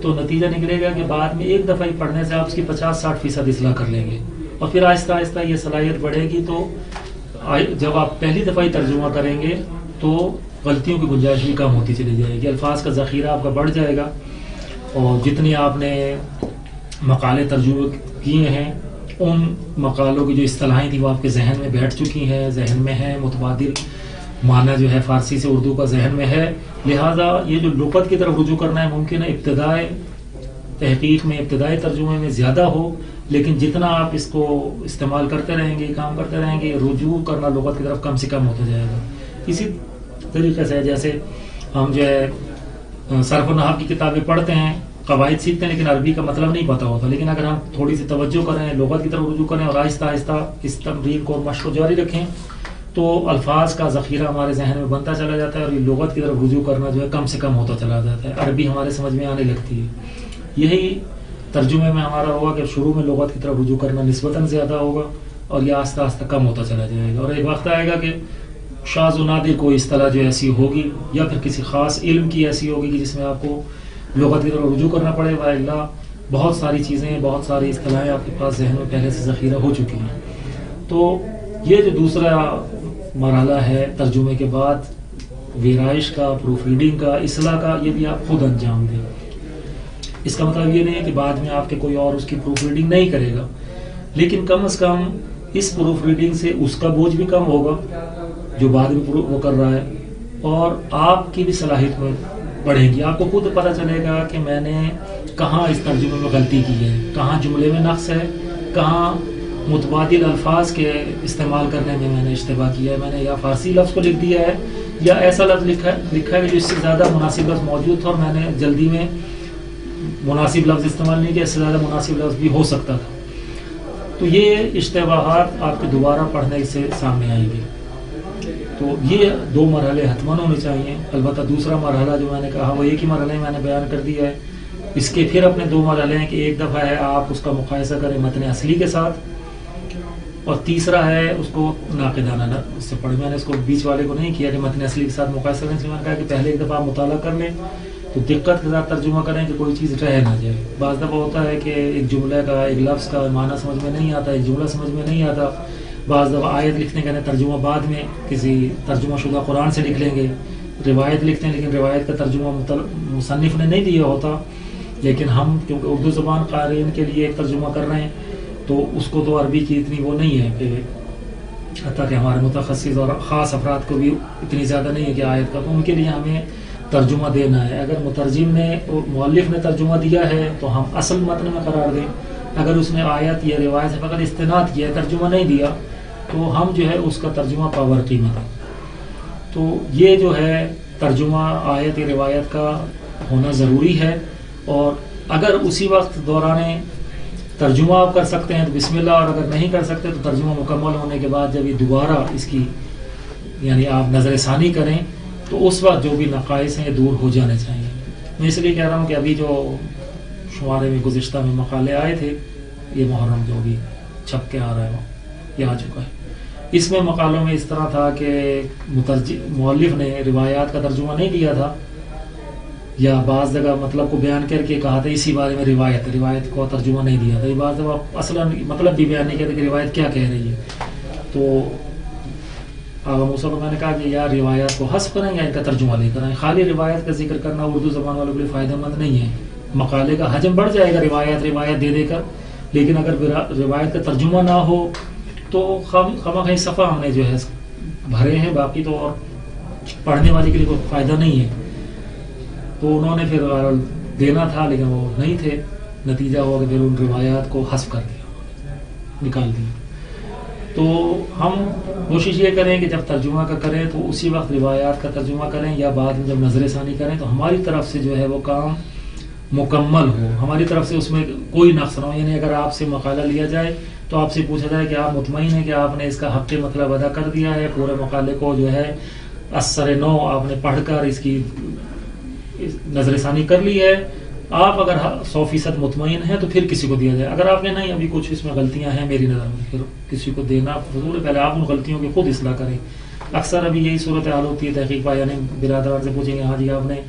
تو نتیجہ نکلے گا کہ بعد میں ایک دفعہ ہی پڑھنے سے آپ اس کی 50-60% اصلاح کر لیں گے، اور پھر آہستہ آہستہ یہ صلاحیت بڑھے گی تو جب آپ پہلی دفعہ ہی ترجمہ کریں گے تو غلطیوں کی گنجائش بھی کم ہوتی چلی جائے گی، الفاظ کا ذخیرہ آپ کا بڑھ جائے گا، اور جتنی آپ نے مقالے ترجمہ کیے ہیں ان مقالوں کی جو اصطلاحیں تھیں وہ آپ کے ذہن میں بیٹھ چکی ہیں، ذہن میں ہیں، متبادل معنی جو ہے فارسی سے اردو کا ذہن میں ہے۔ لہٰذا یہ جو لغت کی طرف رجوع کرنا ہے ممکن ہے ابتدائی تحقیق میں، ابتدائی ترجمے میں زیادہ ہو، لیکن جتنا آپ اس کو استعمال کرتے رہیں گے، کام کرتے رہیں گے، رجوع کرنا لغت کی طرف کم سے کم ہوتا جائے گا۔ اسی طریقے سے جیسے ہم جو ہے صرف و نحو کی کتابیں پڑھتے ہیں، قواعد سیکھتے ہیں، لیکن عربی کا مطلب نہیں پتہ ہوتا، لیکن اگر ہم تھوڑی سی توجہ کریں، لغت کی طرف رجوع کریں اور آہستہ آہستہ اس تمرین کو مشق کو جاری رکھیں تو الفاظ کا ذخیرہ ہمارے ذہن میں بنتا چلا جاتا ہے، اور یہ لغت کی طرف رجوع کرنا جو ہے کم سے کم ہوتا چلا جاتا ہے، عربی ہمارے سمجھ میں آنے لگتی ہے۔ یہی ترجمے میں ہمارا ہوگا کہ شروع میں لغت کی طرف رجوع کرنا نسبتاً زیادہ ہوگا اور یہ آہستہ آہستہ کم ہوتا چلا جائے گا، اور ایک وقت آئے گا کہ شاذ و نادر کوئی اصطلاح جو ایسی ہوگی یا پھر کسی خاص علم کی ایسی ہوگی کہ جس میں آپ کو لغت کی طرف رجوع کرنا پڑے، وإلا بہت ساری چیزیں، بہت ساری اصطلاحیں آپ کے پاس ذہن میں پہلے سے ذخیرہ ہو چکی ہیں۔ تو یہ جو دوسرا مرحلہ ہے ترجمے کے بعد ویرائش کا، پروف ریڈنگ کا، اصلاح کا، یہ بھی آپ خود انجام دیں۔ اس کا مطلب یہ نہیں ہے کہ بعد میں آپ کے کوئی اور اس کی پروف ریڈنگ نہیں کرے گا، لیکن کم از کم اس پروف ریڈنگ سے اس کا بوجھ بھی کم ہوگا جو بعد میں وہ کر رہا ہے، اور آپ کی بھی صلاحیت میں بڑھے گی۔ آپ کو خود پتہ چلے گا کہ میں نے کہاں اس ترجمے میں غلطی کی ہے، کہاں جملے میں نقص ہے، کہاں متبادل الفاظ کے استعمال کرنے میں نے اشتباہ کیا ہے، میں نے یا فارسی لفظ کو لکھ دیا ہے یا ایسا لفظ لکھا ہے کہ جو اس سے زیادہ مناسب لفظ موجود تھا اور میں نے جلدی میں مناسب لفظ استعمال نہیں کیا، اس سے زیادہ مناسب لفظ بھی ہو سکتا تھا۔ تو یہ اشتباہات آپ کے دوبارہ پڑھنے سے سامنے آئیں گے۔ تو یہ 2 مرحلے حتماً ہونے چاہیے۔ البتہ دوسرا مرحلہ جو میں نے کہا وہ ایک ہی مرحلے میں نے بیان کر دیا ہے، اس کے پھر اپنے 2 مرحلے ہیں کہ ایک دفعہ ہے آپ اس کا مقایسہ کریں متن اصلی کے ساتھ، اور تیسرا ہے اس کو ناقدانہ اس سے پڑھیں۔ میں نے اس کو بیچ والے کو نہیں کیا کہ متن اصلی کے ساتھ مقایسہ کریں، میں نے کہا کہ پہلے ایک دفعہ آپ مطالعہ کر لیں تو دقت کے ساتھ ترجمہ کریں کہ کوئی چیز رہ نہ جائے۔ بعض دفعہ ہوتا ہے کہ ایک جملے کا، ایک لفظ کا معنی سمجھ میں نہیں آتا، ایک جملہ سمجھ میں نہیں آتا، بعض دفعہ آیت لکھنے کا ترجمہ بعد میں کسی ترجمہ شدہ قرآن سے لکھ لیں گے، روایت لکھتے ہیں لیکن روایت کا ترجمہ مصنف نے نہیں دیا ہوتا، لیکن ہم کیونکہ اردو زبان قارئین کے لیے ایک ترجمہ کر رہے ہیں تو اس کو تو عربی کی اتنی وہ نہیں ہے کہ حتیٰ کہ ہمارے متخصص اور خاص افراد کو بھی اتنی زیادہ نہیں ہے کہ آیت کا، تو ان کے لیے ہمیں ترجمہ دینا ہے. اگر مترجم نے مؤلف نے ترجمہ دیا ہے تو ہم اصل متن میں قرار دیں. اگر اس نے آیت یا روایت سے فقط استناد کیا ہے، ترجمہ نہیں دیا، تو ہم جو ہے اس کا ترجمہ پاور قیمت ہے. تو یہ جو ہے ترجمہ آیت یا روایت کا ہونا ضروری ہے. اور اگر اسی وقت دوران ترجمہ آپ کر سکتے ہیں تو بسم اللہ، اور اگر نہیں کر سکتے تو ترجمہ مکمل ہونے کے بعد جب یہ دوبارہ اس کی یعنی آپ نظر ثانی کریں تو اس وقت جو بھی نقائص ہیں دور ہو جانے چاہیے. میں اس لیے کہہ رہا ہوں کہ ابھی جو شمارے میں گزشتہ میں مقالے آئے تھے، یہ محرم جو بھی چھپ کے آ رہا ہے یہ آ چکا ہے، اس میں مقالوں میں اس طرح تھا کہ مؤلف نے روایات کا ترجمہ نہیں دیا تھا، یا بعض جگہ مطلب کو بیان کر کے کہا تھا اسی بارے میں روایت کو ترجمہ نہیں دیا تھا. یہ بعض جگہ اصلا مطلب بھی بیان نہیں کیا تھا کہ روایت کیا کہہ رہی ہے. تو آغا موسیٰ کو میں نے کہا کہ یا روایات کو حذف کریں یا ان کا ترجمہ لے کر آئیں. خالی روایت کا ذکر کرنا اردو زبان والوں کے لیے فائدہ مند نہیں ہے. مقالے کا حجم بڑھ جائے گا روایت دے کر، لیکن اگر روایت کا ترجمہ نہ ہو تو خواہ صفحہ ہم نے جو ہے بھرے ہیں، باقی تو اور پڑھنے والے کے لیے کوئی فائدہ نہیں ہے. تو انہوں نے پھر دینا تھا لیکن وہ نہیں تھے. نتیجہ ہوا کہ پھر ان روایات کو حذف کر دیا، نکال دیا. تو ہم کوشش یہ کریں کہ جب ترجمہ کا کریں تو اسی وقت روایات کا ترجمہ کریں، یا بعد میں جب نظر ثانی کریں تو ہماری طرف سے جو ہے وہ کام مکمل ہو، ہماری طرف سے اس میں کوئی نقص نہ ہو. یعنی اگر آپ سے مقالہ لیا جائے تو آپ سے پوچھا جائے کہ آپ مطمئن ہیں کہ آپ نے اس کا حق مطلب ادا کر دیا ہے، پورے مقالے کو جو ہے اثر نو آپ نے پڑھ کر اس کی نظر ثانی کر لی ہے. آپ اگر 100% مطمئن ہیں تو پھر کسی کو دیا جائے. اگر آپ نے نہیں ابھی کچھ اس میں غلطیاں ہیں میری نظر میں، پھر کسی کو دینا فضول ہے. پہلے آپ ان غلطیوں کی خود اصلاح کریں. اکثر ابھی یہی صورتحال ہوتی ہے تحقیق پایا نہیں، برادران سے پوچھیں گے ہاں جی آپ نے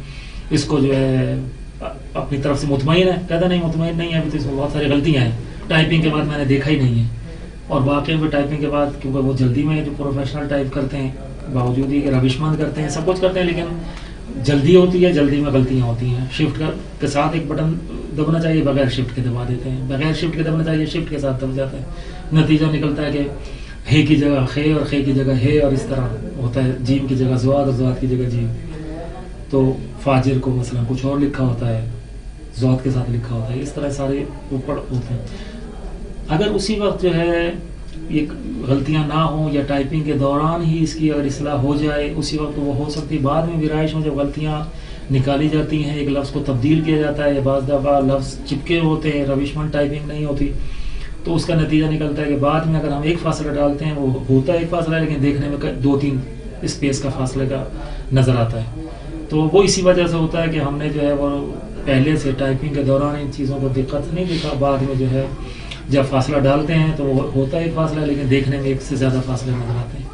اس کو جو ہے اپنی طرف سے مطمئن ہے، کہتا نہیں مطمئن نہیں ہے، ابھی تو اس میں بہت ساری غلطیاں ہیں، ٹائپنگ کے بعد میں نے دیکھا ہی نہیں ہے. اور باقی بھی ٹائپنگ کے بعد کیونکہ وہ جلدی میں جو پروفیشنل ٹائپ کرتے ہیں، باوجود ہی کہ روش مند کرتے ہیں، سب کچھ کرتے ہیں، لیکن جلدی ہوتی ہے، جلدی میں غلطیاں ہوتی ہیں. شفٹ کے ساتھ ایک بٹن دبنا چاہیے، بغیر شفٹ کے دبا دیتے ہیں، بغیر شفٹ کے دبنا چاہیے، شفٹ کے ساتھ دب جاتا ہے. نتیجہ نکلتا ہے کہ ہے کی جگہ خے اور خے کی جگہ ہے، اور اس طرح ہوتا ہے. جیم کی جگہ زواد اور زواد کی جگہ جیم. تو فاجر کو مثلا کچھ اور لکھا ہوتا ہے، زواد کے ساتھ لکھا ہوتا ہے. اس طرح سارے اوپر ہوتے ہیں. اگر اسی وقت جو ہے یہ غلطیاں نہ ہوں یا ٹائپنگ کے دوران ہی اس کی اگر اصلاح ہو جائے اسی وقت وہ ہو سکتی. بعد میں ویرائش میں جب غلطیاں نکالی جاتی ہیں، ایک لفظ کو تبدیل کیا جاتا ہے، یا بعض دفعہ لفظ چپکے ہوتے ہیں، روشمند ٹائپنگ نہیں ہوتی، تو اس کا نتیجہ نکلتا ہے کہ بعد میں اگر ہم ایک فاصلہ ڈالتے ہیں وہ ہوتا ہے ایک فاصلہ، لیکن دیکھنے میں 2-3 اسپیس کا فاصلے کا نظر آتا ہے. تو وہ اسی وجہ سے ہوتا ہے کہ ہم نے جو ہے وہ پہلے سے ٹائپنگ کے دوران ان چیزوں کو دقت نہیں دیکھا. بعد میں جو ہے جب فاصلہ ڈالتے ہیں تو وہ ہوتا ہے ایک فاصلہ، لیکن دیکھنے میں ایک سے زیادہ فاصلے نظر آتے ہیں.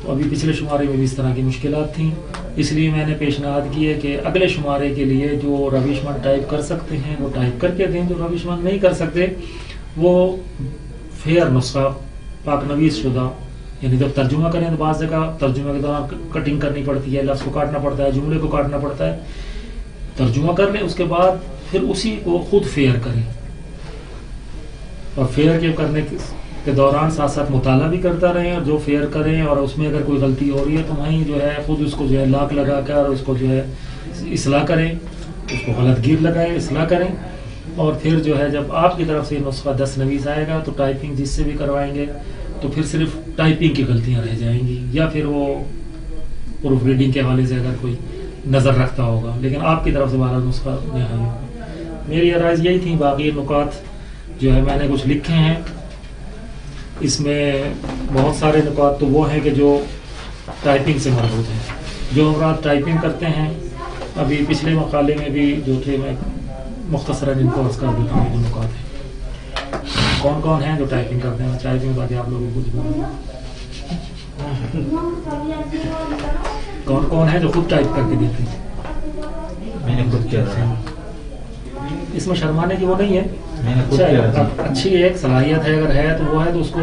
تو ابھی پچھلے شمارے میں بھی اس طرح کی مشکلات تھیں، اس لیے میں نے پیشنہاد کی ہے کہ اگلے شمارے کے لیے جو روشمند ٹائپ کر سکتے ہیں وہ ٹائپ کر کے دیں، جو روشمند نہیں کر سکتے وہ فیئر نسخہ پاک نویس شدہ، یعنی جب ترجمہ کریں تو بعض جگہ ترجمہ کے دوران کٹنگ کرنی پڑتی ہے، لفظ کو کاٹنا پڑتا ہے، جملے کو کاٹنا پڑتا ہے. ترجمہ کر لیں، اس کے بعد پھر اسی کو خود فیئر کریں، اور فیئر کے کرنے کے دوران ساتھ ساتھ مطالعہ بھی کرتا رہیں، اور جو فیئر کریں اور اس میں اگر کوئی غلطی ہو رہی ہے تو وہیں جو ہے خود اس کو جو ہے لاک لگا کر اس کو جو ہے اصلاح کریں، اس کو غلط گیر لگائیں، اصلاح کریں. اور پھر جو ہے جب آپ کی طرف سے نسخہ دستنویس آئے گا تو ٹائپنگ جس سے بھی کروائیں گے تو پھر صرف ٹائپنگ کی غلطیاں رہ جائیں گی، یا پھر وہ پروف ریڈنگ کے حوالے سے اگر کوئی نظر رکھتا ہوگا، لیکن آپ کی طرف سے بہرحال نسخہ نہایی ہوگا. میری عرائض یہی تھی. باقی نکات جو ہے میں نے کچھ لکھے ہیں، اس میں بہت سارے نکات تو وہ ہیں کہ جو ٹائپنگ سے مربوط ہیں. جو افراد ٹائپنگ کرتے ہیں، ابھی پچھلے مقالے میں بھی جو تھے میں مختصراً ان کو عرض کر دیتا ہوں. جو نکات ہیں کون کون ہیں جو ٹائپنگ کرتے ہیں، ٹائپنگ تاکہ آپ لوگوں کو کچھ بولیں. کون کون ہیں جو خود ٹائپ کر کے دیتے ہیں؟ میں نے خود کیا تھا. اس میں شرمانے کی وہ نہیں ہے، میں نے خود کیا تھا. اچھی ایک صلاحیت ہے، اگر ہے تو وہ ہے تو اس کو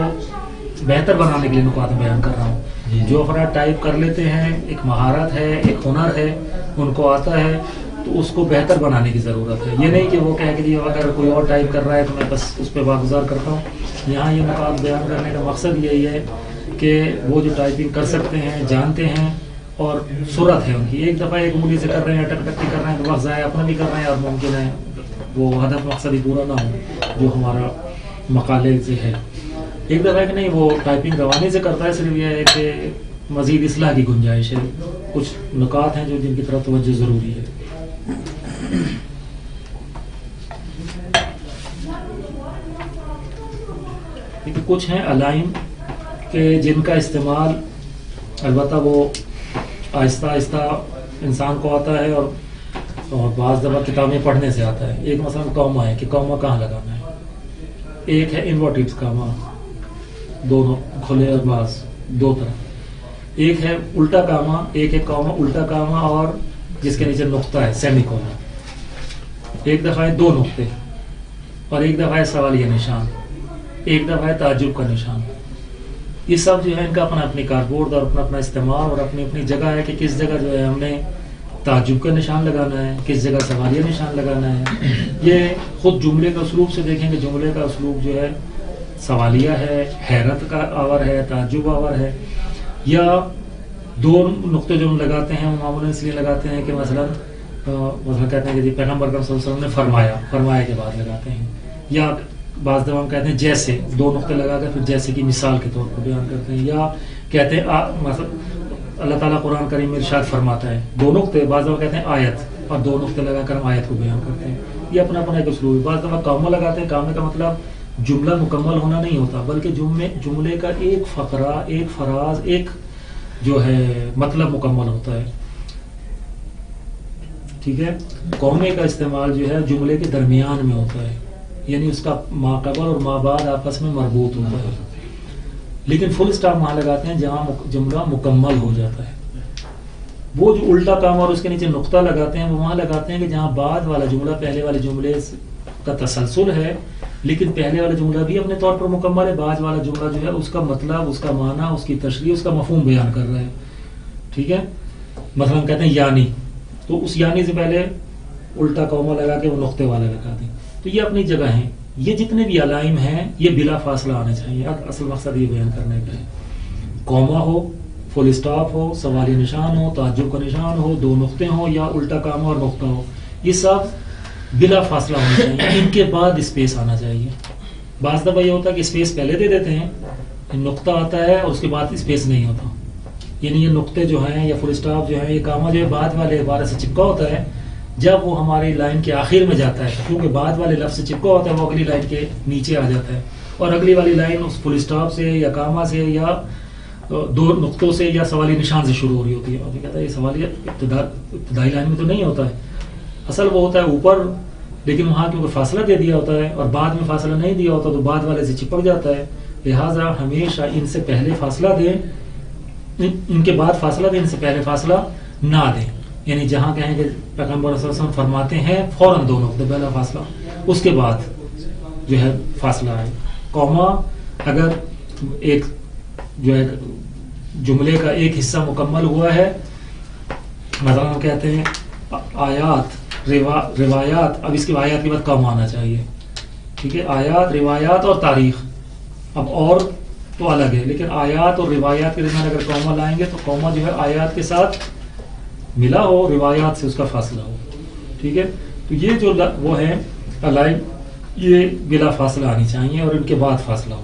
بہتر بنانے کے لیے نکات بیان کر رہا ہوں. جو افراد ٹائپ کر لیتے ہیں، ایک مہارت ہے، ایک ہنر ہے، ان کو آتا ہے، تو اس کو بہتر بنانے کی ضرورت ہے. یہ نہیں کہ وہ کہے کہ جی اگر کوئی اور ٹائپ کر رہا ہے تو میں بس اس پہ واگزار کرتا ہوں. یہاں یہ نکات بیان کرنے کا مقصد یہی ہے کہ وہ جو ٹائپنگ کر سکتے ہیں جانتے ہیں اور سرعت ہے ان کی. ایک دفعہ ایک انگلی سے کر رہے ہیں اٹک ٹکی کر رہے ہیں تو وقت ضائع اپنا بھی کر رہے ہیں اور ممکن ہے وہ ہدف مقصد ہی پورا نہ ہو جو ہمارا مقالے سے ہے. ایک دفعہ کہ نہیں وہ ٹائپنگ روانی سے کرتا ہے, صرف یہ ہے کہ مزید اصلاح کی گنجائش ہے. کچھ نکات ہیں جو جن کی طرف توجہ ضروری ہے. کچھ ہیں علائم کہ جن کا استعمال البتہ وہ آہستہ آہستہ انسان کو آتا ہے اور بعض دفعہ کتابیں پڑھنے سے آتا ہے. ایک مثلا کاما ہے کہ کاما کہاں لگانا ہے. ایک ہے انورٹڈ کاما, دونوں کھلے اور باز دو طرح. ایک ہے الٹا کاما, ایک ہے کاما الٹا کاما اور جس کے نیچے نقطہ ہے سیمی کولن. ایک دفعہ ہے دو نقطے اور ایک دفعہ ہے سوالیہ نشان, ایک دفعہ ہے تعجب کا نشان. یہ سب جو ہے ان کا اپنا اپنی کاربورڈ اور اپنا اپنا استعمال اور اپنی اپنی جگہ ہے کہ کس جگہ جو ہے ہم نے تعجب کا نشان لگانا ہے, کس جگہ سوالیہ نشان لگانا ہے. یہ خود جملے کا اسلوب سے دیکھیں کہ جملے کا اسلوب جو ہے سوالیہ ہے, حیرت کا آور ہے, تعجب آور ہے. یا دو نقطے جو ہم لگاتے ہیں وہ معمولاً اس لیے لگاتے ہیں کہ مثلا کہتے ہیں کہ جی پیغمبر صلی اللہ علیہ وسلم نے فرمایا کے بعد لگاتے ہیں. یا بعض دفعہ ہم کہتے ہیں جیسے, دو نقطے لگا کر پھر جیسے کی مثال کے طور پر بیان کرتے ہیں. یا کہتے ہیں مثلا اللہ تعالیٰ قرآن کریم میں ارشاد فرماتا ہے, دو نقطے, بعض دفعہ کہتے ہیں آیت اور دو نقطے لگا کر ہم آیت کو بیان کرتے ہیں. یہ اپنا اپنا ایک اسلوب ہے. بعض دفعہ کامہ لگاتے ہیں. کامے کا مطلب جملہ مکمل ہونا نہیں ہوتا بلکہ جملے کا ایک فقرہ, ایک فراز, ایک جو ہے مطلب مکمل ہوتا ہے. ٹھیک ہے. قومے کا استعمال جو ہے جملے کے درمیان میں ہوتا ہے, یعنی اس کا ما قبل اور ما بعد آپس میں مربوط ہوتا ہے. لیکن فل اسٹاپ وہاں لگاتے ہیں جہاں جملہ مکمل ہو جاتا ہے. وہ جو الٹا کام اور اس کے نیچے نقطہ لگاتے ہیں وہ وہاں لگاتے ہیں کہ جہاں بعد والا جملہ پہلے والے جملے کا تسلسل ہے لیکن پہلے والا جملہ بھی اپنے طور پر مکمل ہے, بعد والا جملہ جو ہے اس کا مطلب, اس کا معنی, اس کی تشریح, اس کا مفہوم بیان کر رہا ہے. ٹھیک ہے. مثلا کہتے ہیں یعنی, تو اس یعنی سے پہلے الٹا کوما لگا کے وہ نقطے والا لگا دیں. تو یہ اپنی جگہ ہیں. یہ جتنے بھی علائم ہیں یہ بلا فاصلہ آنے چاہیے. اصل مقصد یہ بیان کرنے کا ہے. کوما ہو, فل اسٹاپ ہو, سوالی نشان ہو, تعجب کا نشان ہو, دو نقطے ہوں یا الٹا کاما اور نقطہ ہو, یہ سب بلا فاصلہ ہونا چاہیے. ان کے بعد اسپیس آنا چاہیے. بعض دفعہ یہ ہوتا ہے کہ اسپیس پہلے دے دیتے ہیں, نقطہ آتا ہے اور اس کے بعد اسپیس نہیں ہوتا. یعنی یہ نقطے جو ہیں یا فل اسٹاپ جو ہیں, یہ کاما جو ہے بعد والے عبارت سے چپکا ہوتا ہے. جب وہ ہماری لائن کے آخر میں جاتا ہے, کیونکہ بعد والے لفظ سے چپکا ہوتا ہے, وہ اگلی لائن کے نیچے آ جاتا ہے اور اگلی والی لائن اس فل اسٹاپ سے یا کاما سے یا دو نقطوں سے یا سوالی نشان سے شروع ہو رہی ہوتی ہے. اور یہ کہتا ہے یہ سوالیہ ابتدائی لائن میں تو نہیں ہوتا ہے, اصل وہ ہوتا ہے اوپر, لیکن وہاں کیونکہ فاصلہ دے دیا ہوتا ہے اور بعد میں فاصلہ نہیں دیا ہوتا تو بعد والے سے چپک جاتا ہے. لہٰذا ہمیشہ ان سے پہلے فاصلہ دیں, ان کے بعد فاصلہ دیں, ان سے پہلے فاصلہ نہ دیں. یعنی جہاں کہیں کہ پیغمبر صلی اللہ علیہ وسلم فرماتے ہیں فوراً دو نقطے پہلا فاصلہ, اس کے بعد جو ہے فاصلہ ہے. کوما اگر ایک جو ہے جملے کا ایک حصہ مکمل ہوا ہے, مثلا ہم کہتے ہیں آیات, روایات, اب اس کے آیات کے بعد کوما آنا چاہیے. ٹھیک ہے. آیات, روایات اور تاریخ, اب اور تو الگ ہے, لیکن آیات اور روایات کے درمیان اگر کوما لائیں گے تو کوما جو ہے آیات کے ساتھ ملا ہو, روایات سے اس کا فاصلہ ہو. ٹھیک ہے. تو یہ جو وہ ہے علائم, یہ بلا فاصلہ آنی چاہیے اور ان کے بعد فاصلہ ہو.